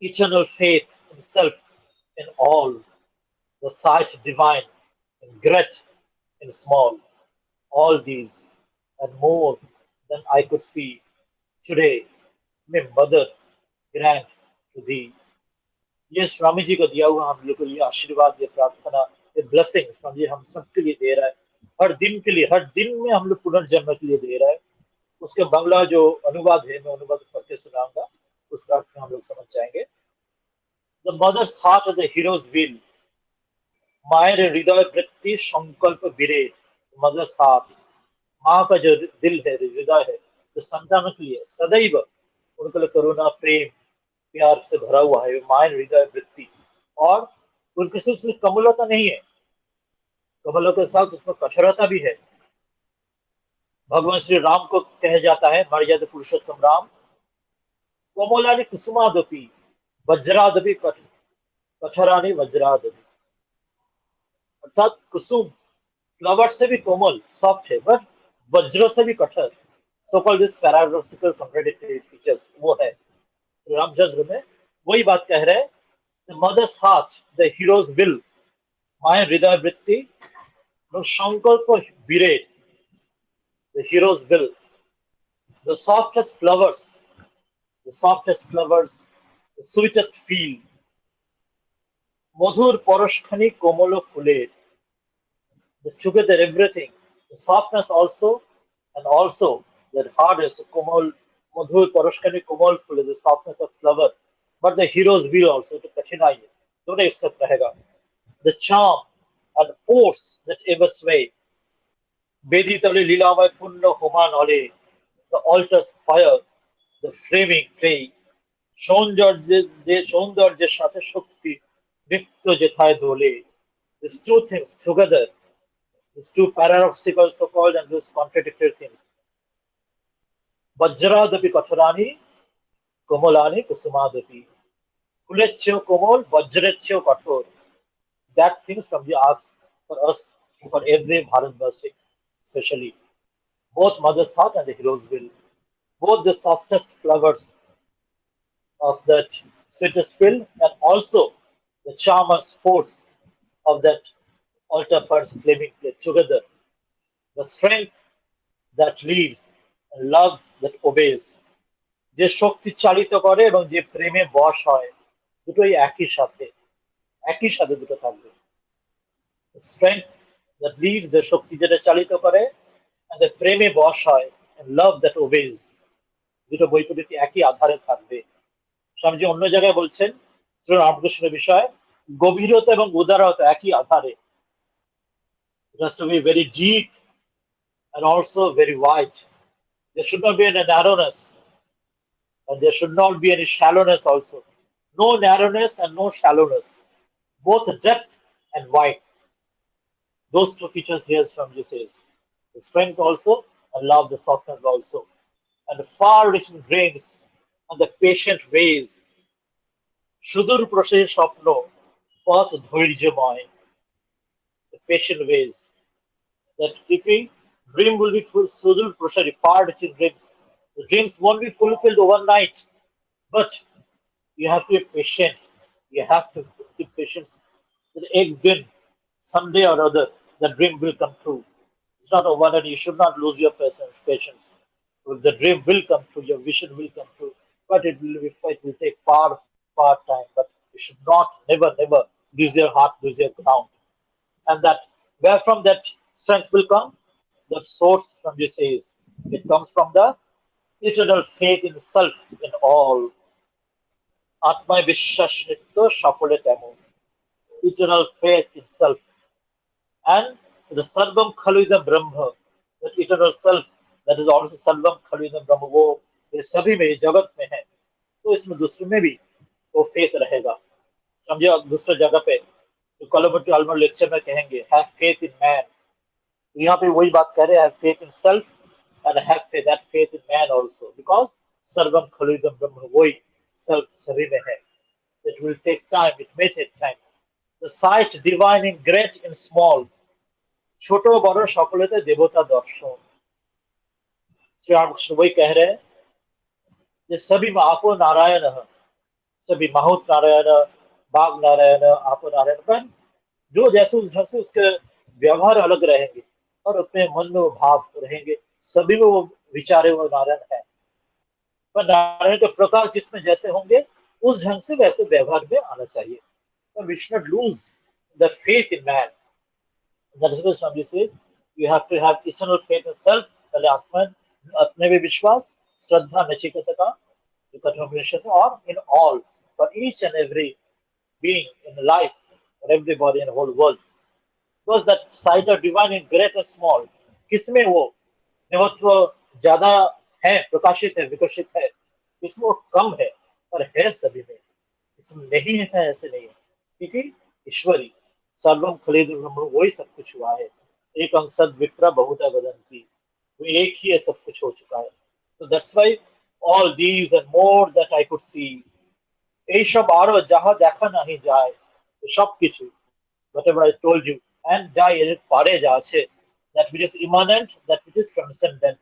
eternal faith in self, in all, the sight divine, in great, in small, all these and more than I could see today, may mother grant to thee। ये स्वामी जी को दिया हुआ हम लोग को ये आशीर्वाद, ये प्रार्थना, ये ब्लेसिंग स्वामी जी हम सबके लिए दे रहा है। हर दिन के लिए, हर दिन में हम लोग पुनर्जन्म के लिए दे रहा है। उसके बांग्ला जो अनुवाद है, मैं अनुवाद पढ़ के सुनाऊंगा, उसका अर्थ हम लोग समझ जाएंगे। The mother's heart the hero's will, मायर हृदय वृत्ति संकल्प विरेज। मदर्स हार्ट, माँ का जो दिल है, हृदय है, जो संतानों के लिए सदैव उनके लिए करुणा प्रेम प्यार से भरा हुआ है, मायर हृदय वृत्ति। और उनके सिर्फ उसमें कमलता नहीं है, कमलों के साथ उसमें कठोरता भी है। भगवान श्री राम को कहा जाता है, मर्यादा पुरुषोत्तम राम, कोमलानि कुसुमादपि वज्रादपि कठोरानि वज्रादपि। अर्थात कुसुम फ्लावर से भी कोमल सॉफ्ट है, बट वज्र से भी कठोर। So called this paradoxical contradictory features वो है रामचंद्र में। वही बात कह रहे हैं, the mother's heart the hero's will, my हृदय वृत्ति संकल्प विरेट, the hero's will, the softest flowers, the softest flowers, the sweetest feel, মধুর পরশখানি কোমল ফুলের, the together everything, the softness also, and also the hardness, কোমল মধুর পরশখানি কোমল ফুলে, the softness of flower, but the hero's will also, तो कठिनाई है, दोनों एक साथ रहेगा। The charm and force that ever sway, বেদি তলে লীলাময় পূর্ণ হোমা নলে, the altar's fire, the flaming clay, সৌন্দর্যের সাথে শক্তি নৃত্য যেথায় দোলে, these two things together, these two paradoxical so-called and these contradictory things. Vajradapi kathurani, komalani kusumadapi. ফুলের চেয়েও কোমল, বজ্রের চেয়েও কঠোর। That things from the arts for us, for every Bharatvashi, especially. Both mother's heart and the hero's will. Both the softest flowers of that sweetest field and also the charmer's force of that altar first flaming flame together. The strength that leads and love that obeys. যে শক্তি চালিত করে এবং যে প্রেমে বশ হয়, দুটোই একই সাথে দুটো থাকবে। স্ট্রেংথ দ্যাট লিডস, যে শক্তি যেটা চালিত করে, and the প্রেমে বশ হয়, and love that obeys, দুটো বৈপরীত্য একই আধারে থাকবে। স্বামীজি অন্য জায়গায় বলছেন শ্রী রামকৃষ্ণের বিষয়ে, গভীরতা এবং উদারতা একই আধারে। It has to be very deep and also very wide. There should not be any narrowness, and there should not be any shallowness also. No narrowness and no shallowness, both depth and width. Those two features here Swamiji says. The strength also, and love, the softness also. And the far reaching grace and the patient ways. সুদূর প্রসারী স্বপ্ন পথ ধৈর্যময়, the patient ways. That keeping dream will be full সুদূর প্রসারী, far reaching dreams. The dreams won't be fulfilled overnight, but you have to be patient. You have to keep patience. That एक दिन, someday or other, the dream will come true. It's not over, and you should not lose your patience. The dream will come true, your vision will come true, but it will take far time. But you should not, never lose your heart, lose your ground. And that where from that strength will come? That source from this is, it comes from the eternal faith in self, in all. আত্মায় বিশ্বাস নিত্য সকলে তেমন, eternal faith itself, and the sarvam khalidam brahma, that eternal self, that is also sarvam khalidam brahma, वो ये सभी में, जगत में है, तो इसमें दूसरे में भी वो फेथ रहेगा। समझे, दूसरे जगह पे तो कॉलोमर्टी आलमर लेक्चर में कहेंगे हैव फेथ इन मैन, यहाँ पे वही बात कर रहे हैं, have faith in self and have that faith in man also, because sarvam khalidam brahma, वही self सभी में है। It will take time, it may take time. The sight divine in great in small, ছোট বড় সকলেতে দেবতা দর্শন। श्री रामकृष्ण वही कह रहे हैं, ये सभी में आपो नारायण है, सभी माहुत नारायण, बाग नारायण, आपो नारायण, पर जो जैसे उस ढंग से उसके व्यवहार अलग रहेंगे और अपने मन में वो भाव रहेंगे, सभी में वो विचारे वो नारायण है, पर नारायण के प्रकाश जिसमें जैसे होंगे उस ढंग से वैसे व्यवहार में आना चाहिए। But we should not lose the faith in man. That is what Swami says. You have to have eternal faith in self, पहले आत्मा अपने में विश्वास, श्रद्धा, नचिकेता का जो कठोपनिषद है, और in all, for each and every being in life for everybody in the whole world. Because that sight of divine in great and small, किसमें वो देवत्व ज्यादा है, प्रकाशित है, विकसित है, किसमें वो कम है, पर है सभी में, इसमें नहीं है ऐसे नहीं है, क्योंकि ईश्वरी सर्वम खलिद ब्रह्म, वही सब कुछ हुआ है। एक अंसद विप्रा बहुता वदंती, वो एक ही है, सब कुछ हो चुका है। So that's why all these and more that I could see, এইসব আরো যাহা দেখা নাহি যায়, সবকিছু, whatever I told you, and যা এর পারে যা আছে, that which is immanent, that which is transcendent.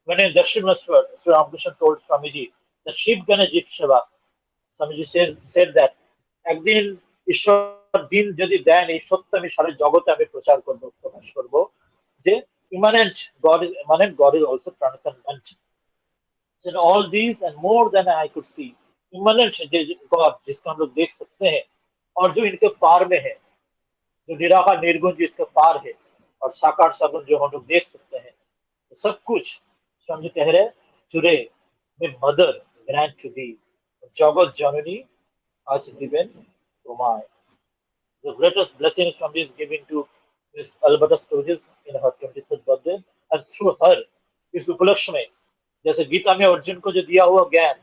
When in Darshan Sri Ramakrishna told Swamiji that Shiv Gana Jeep Seva, Swamiji said that একদিন ঈশ্বর দিন যদি দেন, এই সত্য আমি সারা জগতে আমি প্রচার করবো, প্রকাশ করবো, যে immanent God is immanent, God is also transcendent. In all these and more than I could see, immanent God जिसको हम लोग देख सकते हैं, और जो इनके पार में है, जो निराकार निर्गुण जिसके पार है, और साकार सगुण जो हम लोग देख सकते हैं, तो सब कुछ हम जो कह रहे हैं, टुडे में मदर ग्रैंड टू दी, जगत जननी आज दिवेन तुम्हारे, the greatest blessing Swami is giving to this Alberta Sturgis in her 23rd birthday, and through her इस उपलक्ष्य में, जैसे गीता में अर्जुन को जो दिया हुआ ज्ञान,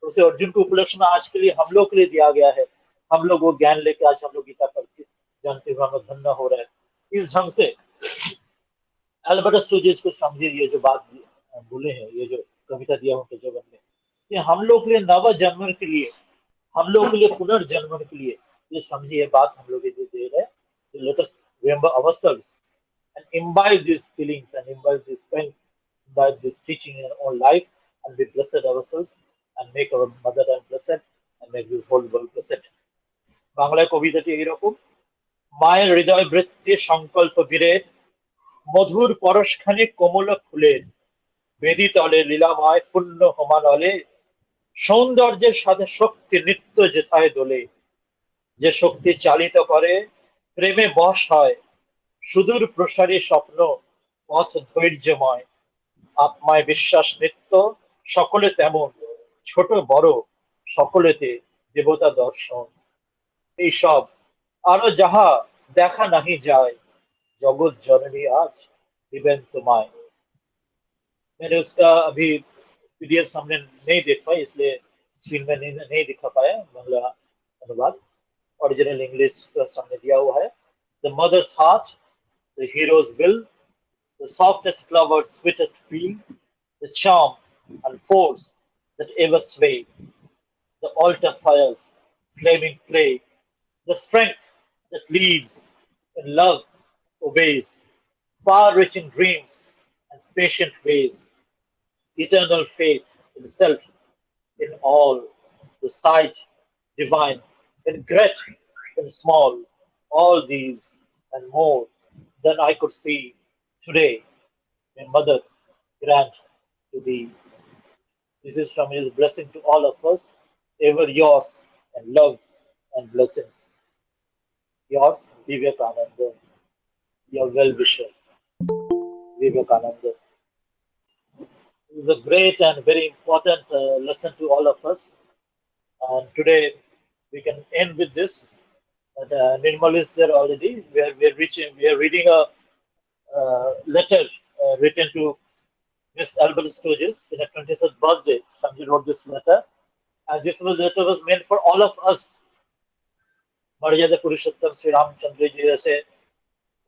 उसे अर्जुन को उपलक्ष्य में आज के लिए हम लोग के लिए दिया गया है। हम लोग वो ज्ञान लेके आज हम लोग गीता पढ़ के जानते हुए हम लोग धन्य हो रहे हैं। इस ढंग से अल्बर्टा स्टूडियोज को समझिए, ये जो बात बोले हैं, ये जो कविता दिया उनके जीवन में, कि हम लोग के लिए नव जन्म के लिए, हम लोग के लिए पुनर्जन्म के लिए, ये समझिए, ये बात हम लोग दे रहे हैं। Let us remember ourselves and imbibe these feelings and imbibe this strength, imbibe this teaching in our own life, and be blessed ourselves and make our motherland blessed and make this whole world blessed. বাংলায় কবিতাটি এইরকম, মায়ের হৃদয় বৃত্তি সংকল্প বীরের, মধুর পরশখানি কোমল ফুলের, বেদি তলে লীলাময় পুণ্য হোমানলে, সৌন্দর্যের সাথে শক্তি নিত্য যেথায় দোলে, যে শক্তি চালিত করে প্রেমে বশ হয়, সুদূর প্রসারী স্বপ্ন পথ ধৈর্যময়, আত্মায় বিশ্বাস নিত্য সকলে তেমন, ছোট বড় সকলেতে দেবতা দর্শন, এইসব আরো যাহা দেখা নাহি যায়, जगत जननी आज दिवेन तुम्हारे। मैंने उसका अभी पीडीएफ सामने नहीं देख पाया, इसलिए स्क्रीन में नहीं दिखा पाया बांग्ला अनुवाद। ओरिजिनल इंग्लिश का सामने दिया हुआ है। The mother's heart, the hero's will, the softest flowers, sweetest feel, the charm and force that ever sway, the altar fires, flaming play, the strength that leads, and love obeys, far-reaching dreams and patient ways, eternal faith itself in all, the sight divine, in great and small, all these and more than I could see today, my mother grant to thee. This is from his blessing to all of us, ever yours and love and blessings. Yours, Vivekananda, your well-wisher, Vivekananda. This is a great and very important lesson to all of us. And today we can end with this. But, Nirmal is there already. We are reading a letter written to Miss Albert Sturgis in her 26th birthday. Sanjay wrote this letter, and letter was meant for all of us. मर्यादा पुरुषोत्तम श्री रामचंद्र जी जैसे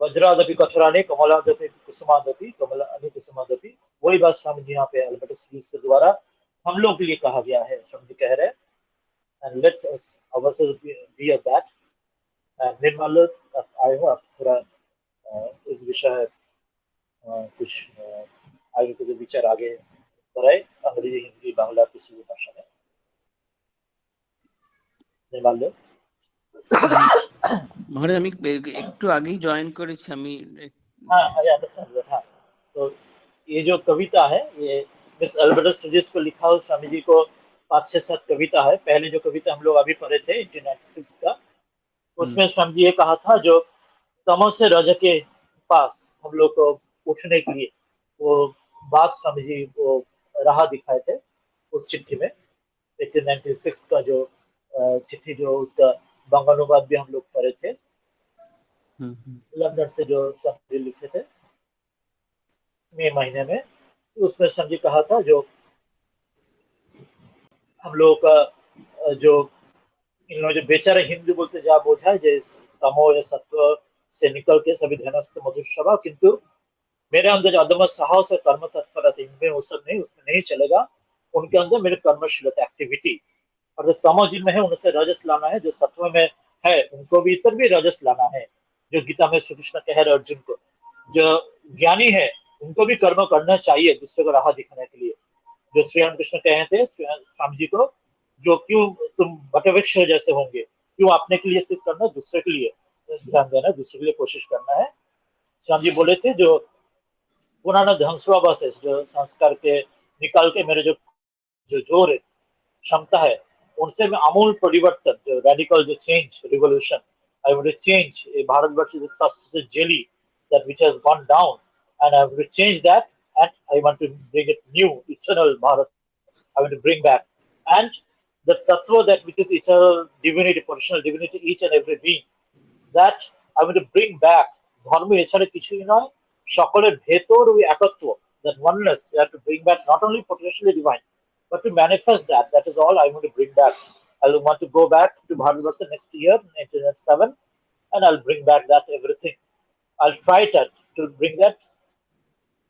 वज्रादपि कथराने कमलादपि कुसुमादपि कमलानि कुसुमादपि, वही बात स्वामी जी यहाँ पे Albert studios के द्वारा हम लोग के लिए कहा गया है। स्वामी जी कह रहे हैं, and let us ourselves be of that. And निर्मल, आए हो आप थोड़ा इस विषय कुछ आगे के जो विचार आगे बढ़ाए, अंग्रेजी, हिंदी, बांग्ला, किसी भी भाषा में। निर्मल মহারাজ, আমি একটু আগেই জয়েন করেছি। আমি हाँ, अरे अंडरस्टैंड। हाँ, तो ये जो कविता है, ये मिस अल्बर्टा स्टूडियोज को लिखा हुआ स्वामी जी को 5-6-7 कविता है। पहले जो कविता हम लोग अभी पढ़े थे 1896 का, उसमें स्वामी जी ये कहा था, जो तमो से रज के पास हम लोग को उठने के लिए, वो बात स्वामी जी वो राह दिखाए थे उस चिट्ठी में। 1896 का जो चिट्ठी, जो उसका बंगानुवाद भी हम लोग पढ़े थे लंदन से, जो स्वामी जी लिखे थे मई महीने में। उसमें स्वामी जी कहा था जो हम लोगों का जो इन लोगों जो बेचारे हिंदू बोलते जा बोझा है, जैसे तमो या सत्व से निकल के सभी ध्यानस्थ मधुश्रवा, किंतु मेरे अंदर जो अदम्य साहस और कर्म तत्परता, इनमें वो सब नहीं, उसमें नहीं चलेगा। उनके अंदर मेरे कर्मशीलता एक्टिविटी, और जो तमो जिनमें है उनसे रजस लाना है, जो सत्व में है उनको भी इतर भी रजस लाना है। जो गीता में श्री कृष्ण कह रहे अर्जुन को, जो ज्ञानी है उनको भी कर्म करना चाहिए दूसरे को राह दिखाने के लिए। जो श्री राम कृष्ण कहे थे स्वामी जी को, जो क्यों तुम बटवृक्ष जैसे होंगे, क्यों अपने के लिए सिर्फ करना, दूसरे के लिए ध्यान देना, दूसरे के लिए कोशिश करना है। स्वामी जी बोले थे जो पुराना ध्वंसवास है, जो संस्कार के निकाल के मेरे जो जो जोर है, क्षमता है, उनसे मैं आमूल परिवर्तन, जो रेडिकल जो change revolution, I want to change Bharatvarsh is such a jelly that which has gone down, and I want to change that, and I want to bring it new eternal Bharat, I want to bring back, and the tattva that which is eternal divinity, personal divinity, each and every being, that I want to bring back। ধর্ম এছাড়া কিছুই নয়, সকলের ভেতর ওই একত্ব, that oneness you have to bring back, not only potentially divine but to manifest that, that is all I want to bring back। I want to go back to Bharatvarsha next year 1907, and I'll bring back that everything, I'll try to bring that।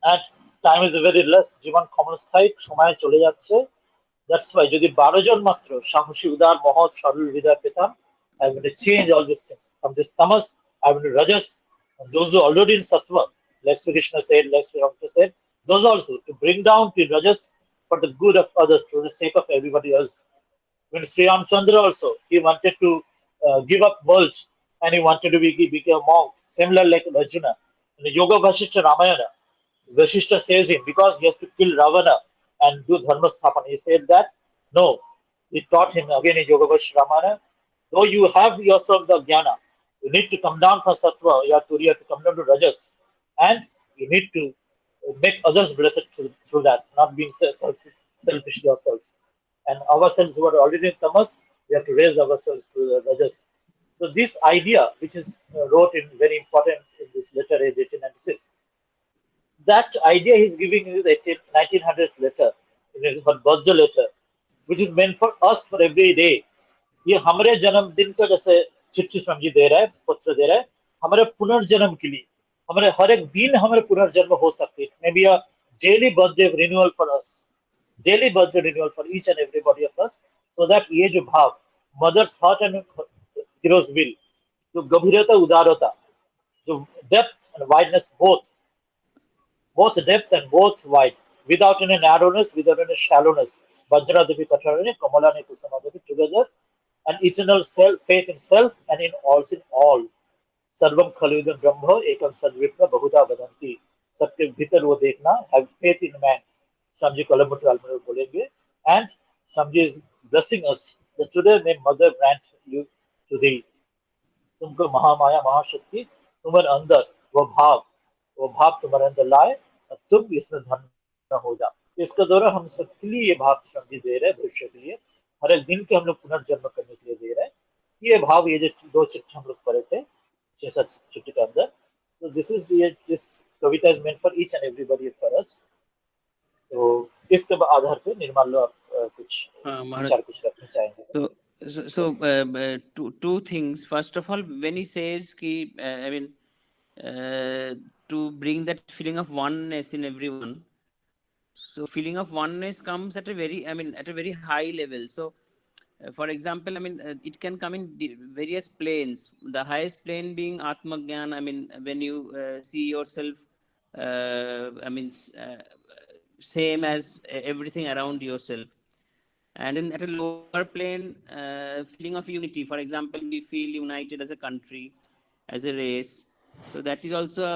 and time is very less, জীবন ক্ষণস্থায়ী, সময় চলে যাচ্ছে। That's why যদি 12 জন মাত্র সাহসী উদার মহৎ সরল হৃদয় পেতাম, I want to change all these things from this tamas, I want to rajas, and those who are already in sattva, like Sri Krishna said, like Sri Ramkrishna said, those also to bring down to rajas for the good of others, for the sake of everybody else। When Sri Ramchandra also, he wanted to give up world, and he wanted to become a monk, similar like Arjuna. In the Yoga Vasishtha Ramayana, Vasishtha says him, because he has to kill Ravana and do Dharma Sthapana. He said that, no. He taught him again in Yoga Vasishtha Ramayana, though you have yourself the jnana, you need to come down from sattva, you have to come down to rajas, and you need to make others blessed through that, not being selfish yourselves. And ourselves who are already in tamas, we have to raise ourselves to the rajas. So this idea, which is wrote in very important in this letter, 1896, that idea he's giving in his 1900s letter, in his Bhajja letter, which is meant for us for every day। ये हमारे जन्मदिन का जैसे चिट्ठी समझी दे रहा है, पत्र दे रहा है, हमारे पुनर्जन्म के लिए, हमारे हर एक दिन हमारे पुनर्जन्म हो सकते हैं। May be a daily birthday renewal for us, daily birthday renewal for each and everybody of us, so that ये जो भाव, mother's heart and hero's will, जो गंभीरता उदारता, जो depth and wideness, both depth and both wide, without any narrowness, without any shallowness. Vajra Devi Katarani, Kamalani Kusamadevi, together, an eternal self, faith in self and in all। सर्वम खलुदम ब्रह्म एकम सद्विप्र बहुधा वदंती, सबके भीतर वो देखना, have faith in man। Swami Kalamuttu बोलेंगे, and Swami is blessing us that today may mother grant you to thee, तुमको महामाया महाशक्ति तुम्हारे अंदर वो भाव तुम्हारे अंदर लाए, और तुम इसमें धन्य हो जा। इसके द्वारा हम सबके लिए ये भाव समझी दे रहे हैं, भविष्य के लिए, हर एक दिन के हम लोग पुनर्जन्म करने के लिए दे रहे हैं। ये भाव, ये जो दो चिट्ठी हम लोग पढ़े थे 6-7 चिट्ठी के अंदर, तो this Kavita is meant for each and everybody for us. तो इसके आधार पर निर्मल आप कुछ विचार कुछ रखना चाहेंगे? Two things. First of all, when he says ki, to bring that feeling of oneness in everyone, so feeling of oneness comes at a very high level. So for example, it can come in various planes, the highest plane being atma gyan, when you see yourself same as everything around yourself. And at a lower plane, feeling of unity. For example, we feel united as a country, as a race. So that is also,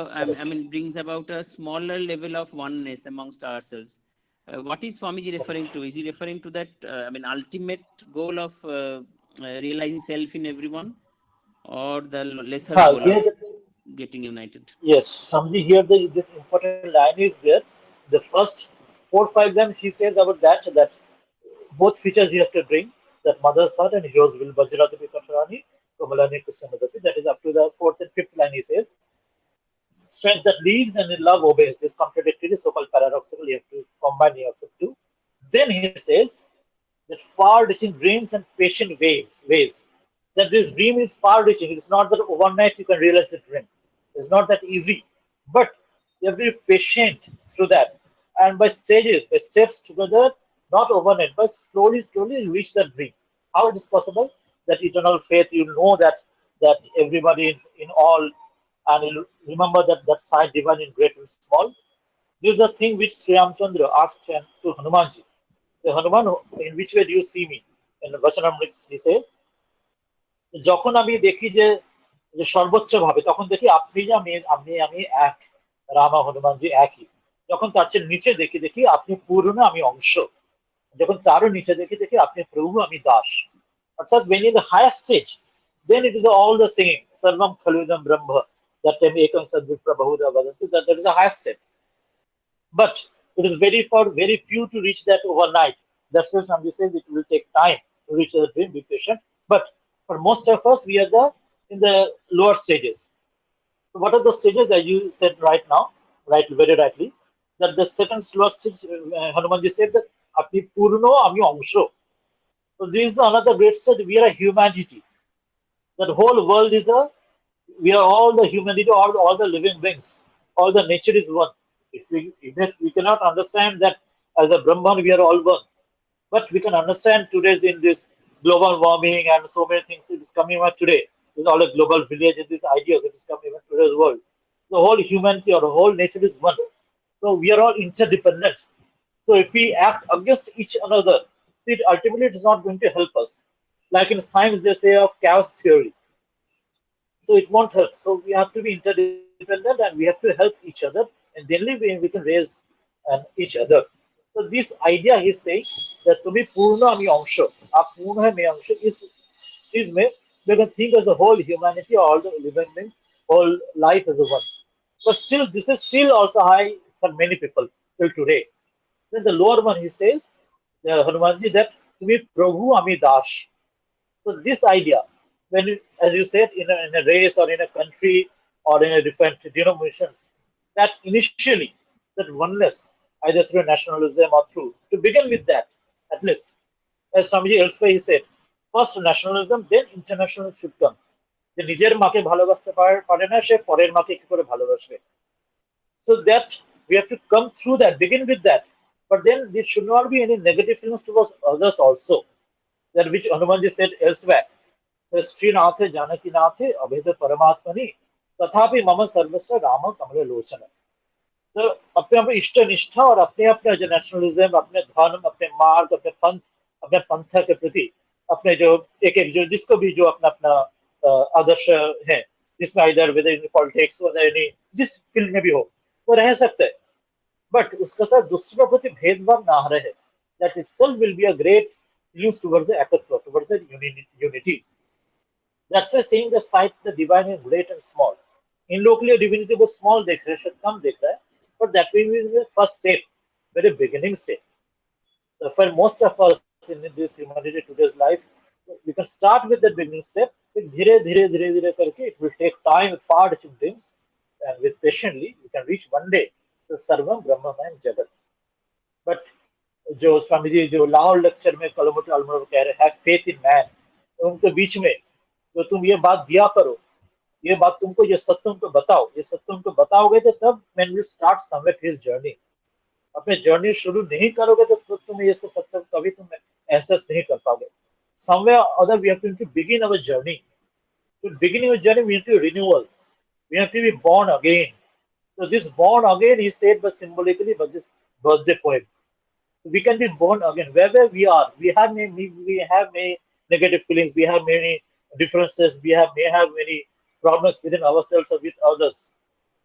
brings about a smaller level of oneness amongst ourselves. What is Swamiji referring to? Is he referring to that, ultimate goal of realizing self in everyone, or the lesser goal of getting united? Yes, Swamiji, here this important line is there, The first 4 5 lines he says about that both features you have to bring, that mother's heart and yours will Bajrati Katarani, Komalani Kusamadapi. That is up to the fourth and fifth line he says. Strength that leads and in love obeys. This contradictory, so-called paradoxical, you have to combine yourself too. Then he says that far-reaching dreams and patient ways. That this dream is far-reaching. It's not that overnight you can realize the dream. It's not that easy. But you have to be patient through that. And by stages, by steps together, not overnight, but slowly you reach that dream. How it is possible? That eternal faith, you know that everybody is in all, and you remember that side divine in great and small. This is the thing which Sri Ramchandra asked to Hanumanji. The Hanuman, in which way do you see me? In Vachanamrit, he says, যখন আমি দেখি যে যে সর্বোচ্চ ভাবে তখন দেখি আপনি যে আমি এক রামা হনুমানজি একই যখন তার চেয়ে নিচে দেখি আপনি পূর্ণ আমি অংশ যখন তারও নিচে দেখি আপনি প্রভু আমি দাস অর্থাৎ when in the higher stage then it is all the same sarvam khaludam brahma that time ekam sadvipra bahuda vadanti that is the highest step. But it is very few to reach that overnight. That's why somebody says it will take time to reach the dream, be patient. But for most of us, we are in the lower stages. So what are the stages that you said right now, right, very rightly, that the second lower stage, Hanumanji said that Api Purno Ami Angsho. So this is another great stage. We are a humanity. That whole world is we are all the humanity, all the living beings, all the nature is one. If we cannot understand that as a Brahman, we are all one. But we can understand today's in this global warming and so many things it is coming out today. There's all a global village and these ideas it is coming in today's world. The whole humanity or the whole nature is one. So we are all interdependent. So if we act against each another, see, ultimately it is not going to help us. Like in science, they say of chaos theory. So it won't help. So we have to be interdependent and we have to help each other, and then only we can raise each other. So this idea he's saying that to be purna ami angsha, purna hai me angsha is me. We can think as a whole humanity, all the living beings, whole life as a one. But still, this is still also high for many people till today. Then the lower one he says, Hanumanji, that to be Prabhu ami dash. So this idea, as you said, in a race or in a country or in a different denominations, that initially that oneness, either through nationalism or through, to begin with that, at least, as Swamiji elsewhere he said, first nationalism, then international should come. যে নিজের মাকে ভালোবাসতে পারে না সে পরের মাকে কি করে ভালোবাসবে so that we have to come through that, begin with that. But then there should not be any negative feelings towards others also. That which Hanumanji said elsewhere. श्रीनाथे जानकीनाथे अभेद परमात्मनि तथापि मम सर्वस्व राम कमल लोचन तो अपने अपने इष्ट निष्ठा और अपने अपने जो नेशनलिज्म अपने धर्म अपने मार्ग अपने पंथ के प्रति अपने जो एक जो जिसको भी जो अपना अपना आदर्श है जिसमें इधर विद इन पॉलिटिक्स एनी जिस फील्ड में भी हो वो रह सकते हैं बट उसके साथ दूसरों के प्रति भेदभाव ना रहे that itself will be a great use towards the ekatva, towards the unity. That's why saying the sight the divine is great and small. In locally divinity was small dekh rahe shayad kam dekh raha hai, but that will be the first step, very beginning step. So for most of us in this humanity today's life, we can start with the beginning step. फिर धीरे करके it will take time, far reaching things, and with patiently we can reach one day the सर्वम ब्रह्ममय जगत. But जो स्वामी जी जो Lahore lecture में कलमट अलमर कह रहे हैं फेथ इन मैन उनके बीच में तो तुम ये बात दिया करो ये बात तुमको ये सत्य तुमको बताओ ये सत्य तुमको बताओगे तो तब man will start somewhere his journey अपने जर्नी शुरू नहीं करोगे तो तुम ये सत्य कभी तुम एहसास नहीं कर पाओगे somewhere or other we have to begin our journey to beginning our journey we have to renewal we have to be born again so this born again is said by symbolically by this birthday poem. So we can be born again wherever we are. We have many negative feelings. We have many differences. May have many problems within ourselves or with others.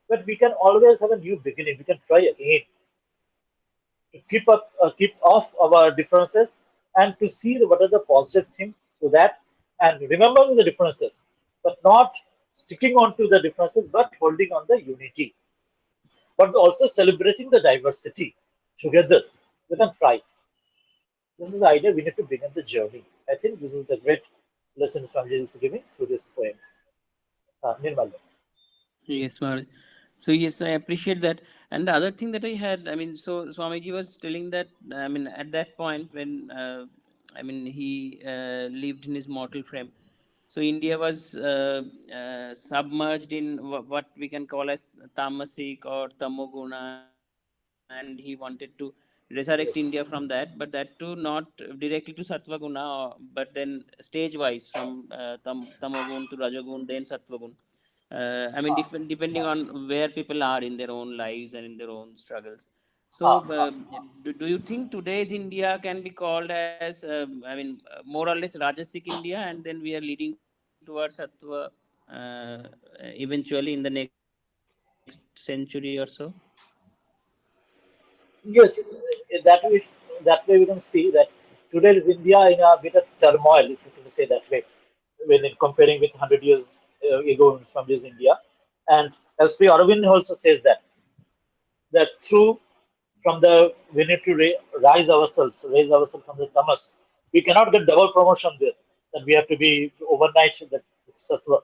But we can always have a new beginning. We can try again to keep off our differences and to see what are the positive things to that and remembering the differences, but not sticking on to the differences, but holding on the unity. but also celebrating the diversity together with a pride. This is the idea we need to begin the journey. I think this is the great lesson Swamiji is giving through this poem. Nirmal. Yes, Maharaj. So yes, I appreciate that. And the other thing that I had, I mean, so Swamiji was telling that, I mean, at that point when, I mean, he lived in his mortal frame. So India was submerged in what we can call as tamasic or tamoguna, and he wanted to resurrect India from that, but Yes. that too not directly to Sattva Guna, but then stage wise from Tamogun to Rajagun, then Sattva Gun. I mean, Ha, depending ha, on where people are in their own lives and in their own struggles. ha, So, ha. do you think today's India can be called as, I mean, more or less Rajasic India, and then we are leading towards Sattva eventually in the next century or so? Yes, that way we can see that today is India in a bit of turmoil, if you can say that way, when in comparing with 100 years ago from this India. And as Sri Aurobindo also says that through from the we need to raise ourselves from the tamas. We cannot get double promotion there. That we have to be overnight the sattva.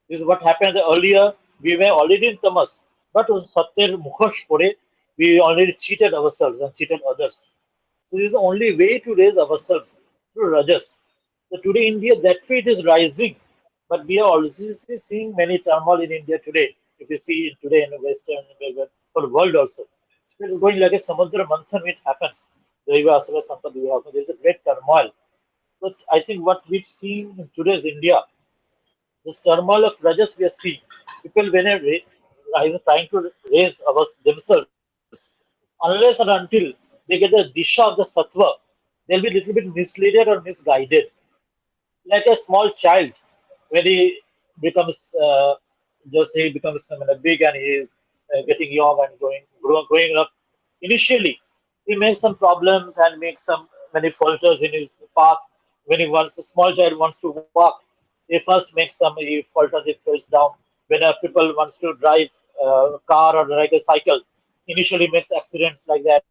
This is what happened earlier. We were already in tamas, but Satya Mukhosh Pore, we already cheated ourselves and cheated others. So this is the only way to raise ourselves through rajas. So today India that way it is rising, but we are also seeing many turmoil in India today. If you see today in the Western for the world also, so it is going like a samudra manthan when it happens. Daiva Asura Sampad Vibhaga. There is a great turmoil. But I think what we see in today's India, this turmoil of rajas we are seeing, people when they rise trying to raise themselves, unless and until they get the disha of the sattva, they'll be a little bit misled or misguided. Like a small child, when he becomes just he becomes big and he is getting young and growing up. Initially, he makes some problems and makes some many falters in his path. When he wants a small child wants to walk, he first makes some he falters, he falls down. When a people wants to drive a car or like a cycle, initially makes accidents like that.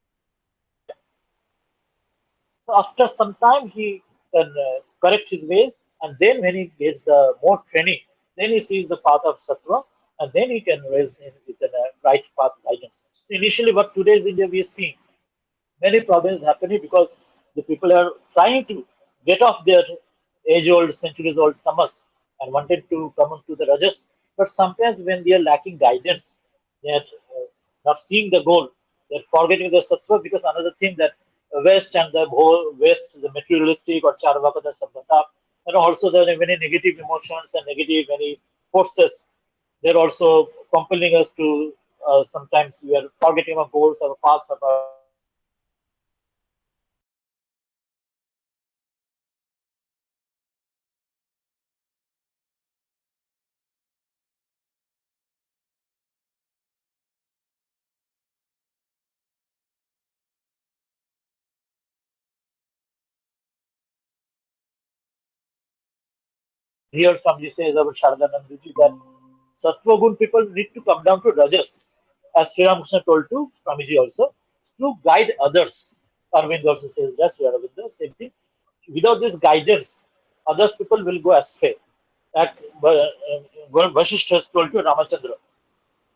So after some time, he can correct his ways, and then when he gets more training, then he sees the path of sattva, and then he can raise in with a right path guidance. So initially, what today's India we are seeing many problems happening because the people are trying to get off their age-old, centuries-old tamas and wanted to come into the rajas. But sometimes when they are lacking guidance, they are not seeing the goal. They're forgetting the sattva because another thing that West and the whole West, the materialistic or charvaka, the sabhata, and also there are many negative emotions and negative many forces. They're also compelling us to sometimes we are forgetting our goals, our paths, our destiny. So I think what we need to do is we need to raise ourselves from the tamas and then we need to here somebody says about Sharadanandaji that Sattva Gun people need to come down to Rajas, as Sri Ramakrishna told to Swamiji also, to guide others. Arvind also says that, Sri Aurobindo, same thing. Without this guidance, others people will go astray. That Vasishtha has told to Ramachandra,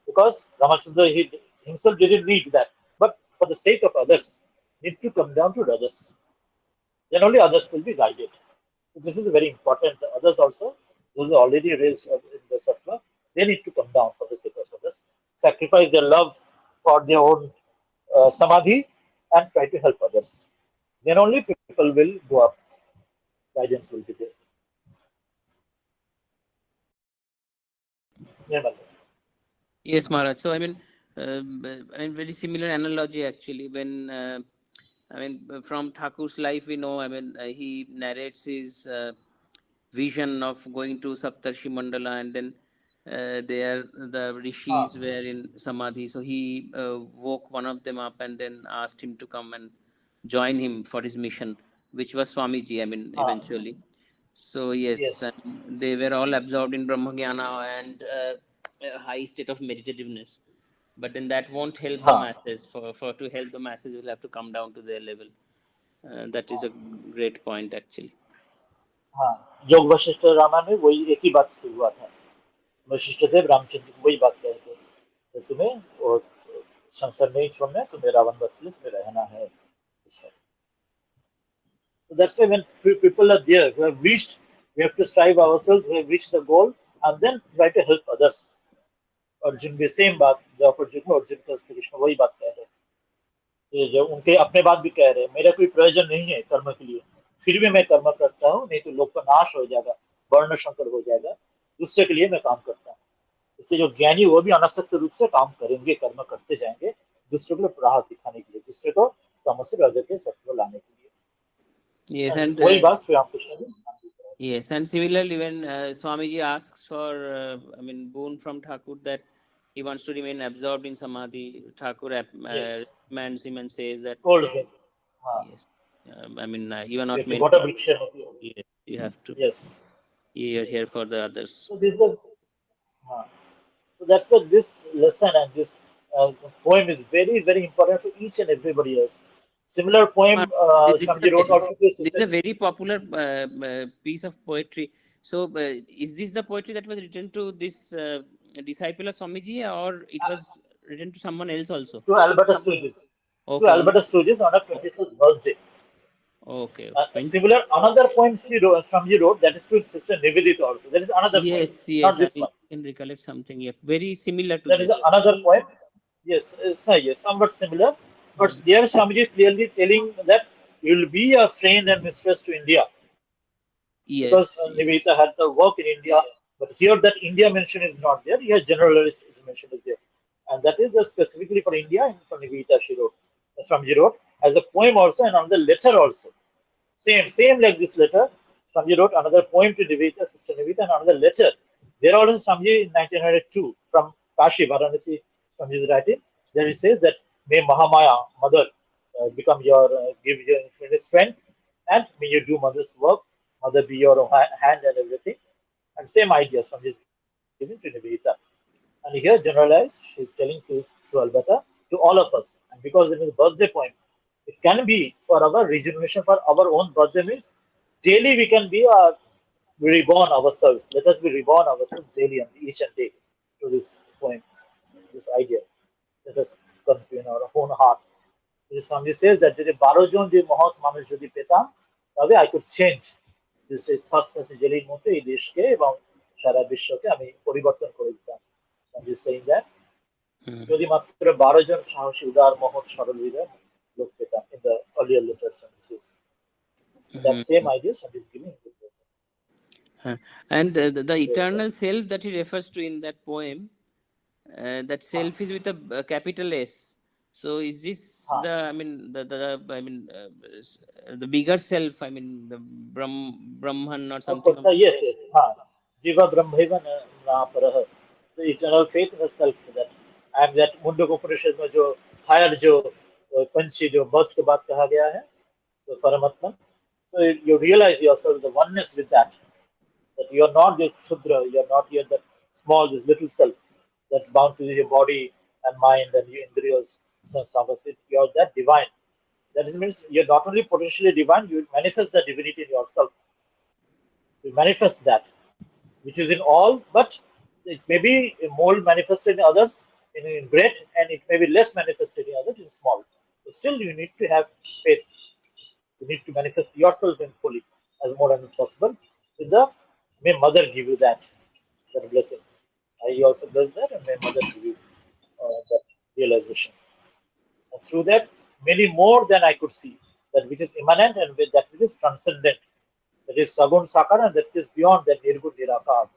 because Ramachandra himself didn't need that. But for the sake of others, need to come down to Rajas. Then only others will be guided. So this is very important. The others also, those are already raised in the sattva, they need to come down for the sake of others, sacrifice their love for their own samadhi, and try to help others. Then only people will go up. Guidance will be there. Nirmal. Yes, Maharaj. So, I mean, very similar analogy actually. From Thakur's life, we know, he narrates his vision of going to Saptarshi Mandala, and then there the rishis Ah, were in Samadhi. So, he woke one of them up and then asked him to come and join him for his mission, which was Swamiji, ah, eventually. So, yes, yes. they were all absorbed in Brahmagyana and a high state of meditativeness. but then that won't help the हाँ masses. For to help the masses, we'll have to come down to their level. That is a great point, actually. हाँ योग वशिष्ठ रामायण में वही एक ही बात से हुआ था। वशिष्ठ देव रामचंद्र को वही बात कहे थे कि तुम्हें वो संसार नहीं छोड़ना है, तुम्हें रावण वध के लिए तुम्हें रहना है इसमें। So that's why when people are there who have reached, we have to strive ourselves, we have reached the goal, and then try to help others. Arjun भी सेम बात, जब अर्जुन का श्री कृष्ण वही बात कह रहे हैं, ये जो उनके अपने बात भी कह रहे हैं, मेरा कोई प्रयोजन नहीं है कर्म के लिए, फिर भी मैं कर्म करता हूँ, नहीं तो लोक का नाश हो जाएगा, वर्ण संकर हो जाएगा, दूसरे के लिए मैं काम करता हूँ। इसलिए जो ज्ञानी वो भी अनासक्त रूप से काम करेंगे, कर्म करते जाएंगे, दूसरे को राह दिखाने के लिए, दूसरे को तम से रज के सत्व लाने के Yes, लिए। and वही बात श्री रामकृष्ण ने yes, and similarly, when Swamiji asks for, boon from Thakur that he wants to remain absorbed in samadhi, Thakur yes reminds him and says that, old friends. हाँ yes, you are you not have to meant. got a picture of you. Yes, you have to. Yes You are here yes for the others. so this is हाँ so that's the this lesson and this poem is very very important for each and everybody else. Similar Uh, poem This is a Swamiji wrote also to his this sister. is a very popular piece of poetry. So, is this the poetry that was written to this disciple of Swamiji, or it was written to someone else also? To Alberta Sturgis. To Okay, on Alberta Sturgis on her 25th birthday. okay, A 20. similar another poem Swamiji wrote that is to his sister Nivedita also. That is another poem, Yes, not yes, this I one. can recollect something. Yeah, very similar to That is this. another poem. Yes, yes, somewhat similar. But Hmm. there Swamiji clearly telling that you will be a friend and mistress to India because Yes, Nivedita yes. had the work in India. But here that India mention is not there. Here generalist mention is there. And that is specifically for India and for Nivedita she wrote. Swamiji wrote as a poem also and on the letter also. Same like this letter. Swamiji wrote another poem to Nivedita, Sister Nivedita, and another letter. There also Swamiji in 1902 from Kashi, Varanasi, Swamiji's writing. There he says that may Mahamaya, Mother, become your, give your infinite strength, and may you do Mother's work. Mother be your hand and everything. And same idea Swamiji is giving to Nivedita. And here, generalized, she's telling to Alberta, to all of us. And because it is birthday poem, it can be for our regeneration, for our own birthday means daily we can be reborn ourselves. Let us be reborn ourselves daily and each and day through this poem, this idea. Let us come to in our own heart. This Swami says that যদি 12 জন যে মহৎ মানুষ যদি পেতাম তবে I could change this thought জেলির মধ্যে এই দেশকে এবং সারা বিশ্বকে আমি পরিবর্তন করে দিতাম. Swami is saying that Hmm. যদি মাত্র 12 জন সাহসী উদার মহৎ সরল হৃদয় লোক পেতাম in the earlier letters and this is that same Hmm. idea Swami is giving in this letter. And the Very eternal interesting. self that he refers to in that poem, that Huh, self is with a capital S. So is this huh. the the bigger self? The Brahman or Of something. course, yes, yes. Jiva Brahmaiva na parah. The eternal faith in the self that and that Mundaka उपनिषद में जो higher जो पंछी जो birth के बाद कहा गया है, so Paramatman. So you realize yourself the oneness with that you are not the Shudra, you are not yet that small, this little self that bound to your body and mind and your indriyas, sense organs. You are that divine. That means you're not only potentially divine, you manifest the divinity in yourself. So you manifest that, which is in all, but it may be more manifested in others in great, and it may be less manifested in others in small. But still, you need to have faith. You need to manifest yourself in fully as more as possible. With the may Mother give you that blessing. I also bless that, and may Mother give you that realization. And through that, many more than I could see, that which is immanent and with that which is transcendent, that is Sagun Sakar and that is beyond that Nirgun Nirakar.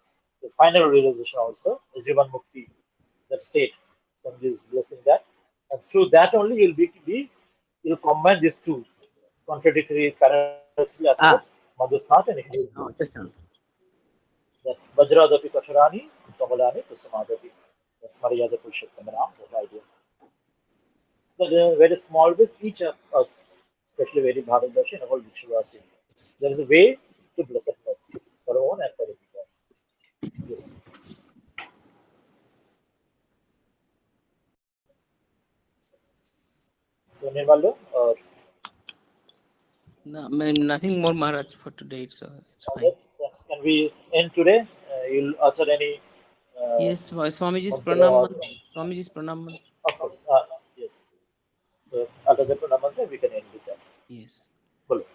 The final realization also, the Jivan Mukti, that state. So I'm just blessing that. And through that only you'll combine these two contradictory paradoxical aspects, Ah, Mother's heart and Hindu's heart. oh, just now. That Vajradapi Katarani, Kamalani, Kusamadati, that Maryada Purushottamana, that idea. That very small ways, each of us, especially very Bharatdashi and all Vishwasi, there is a way to blessedness for our own and for everyone. Yes. So Nirmal or No, nothing more, Maharaj, for today. So it's fine. can we end today? You'll utter any uh, Yes, Swamiji's mantra pranam or mantra. Swamiji's pranam mantra. of course. Yes. So utter the pranam mantra. We can end with that. Yes. Bolo.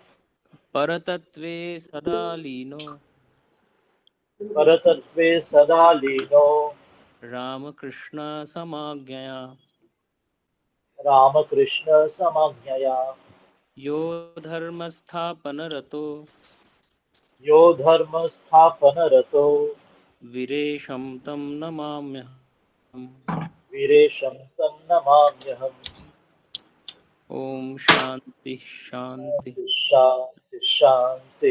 परतत्वे सदा लीनो परतत्वे सदा लीनो रामकृष्ण समाज्ञया रामकृष्ण समाज्ञया यो धर्मस्थापनरतो यो धर्म स्थापन रतो वीरेशं तं नमाम्यहम्। वीरेशं तं नमाम्यहम्। ओम शांति शांति। शांति शांति।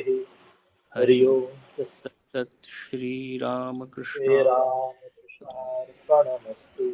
हरि हरि ओम। तत्सत् श्री रामकृष्ण श्री राम कृष्णार्पणमस्तु।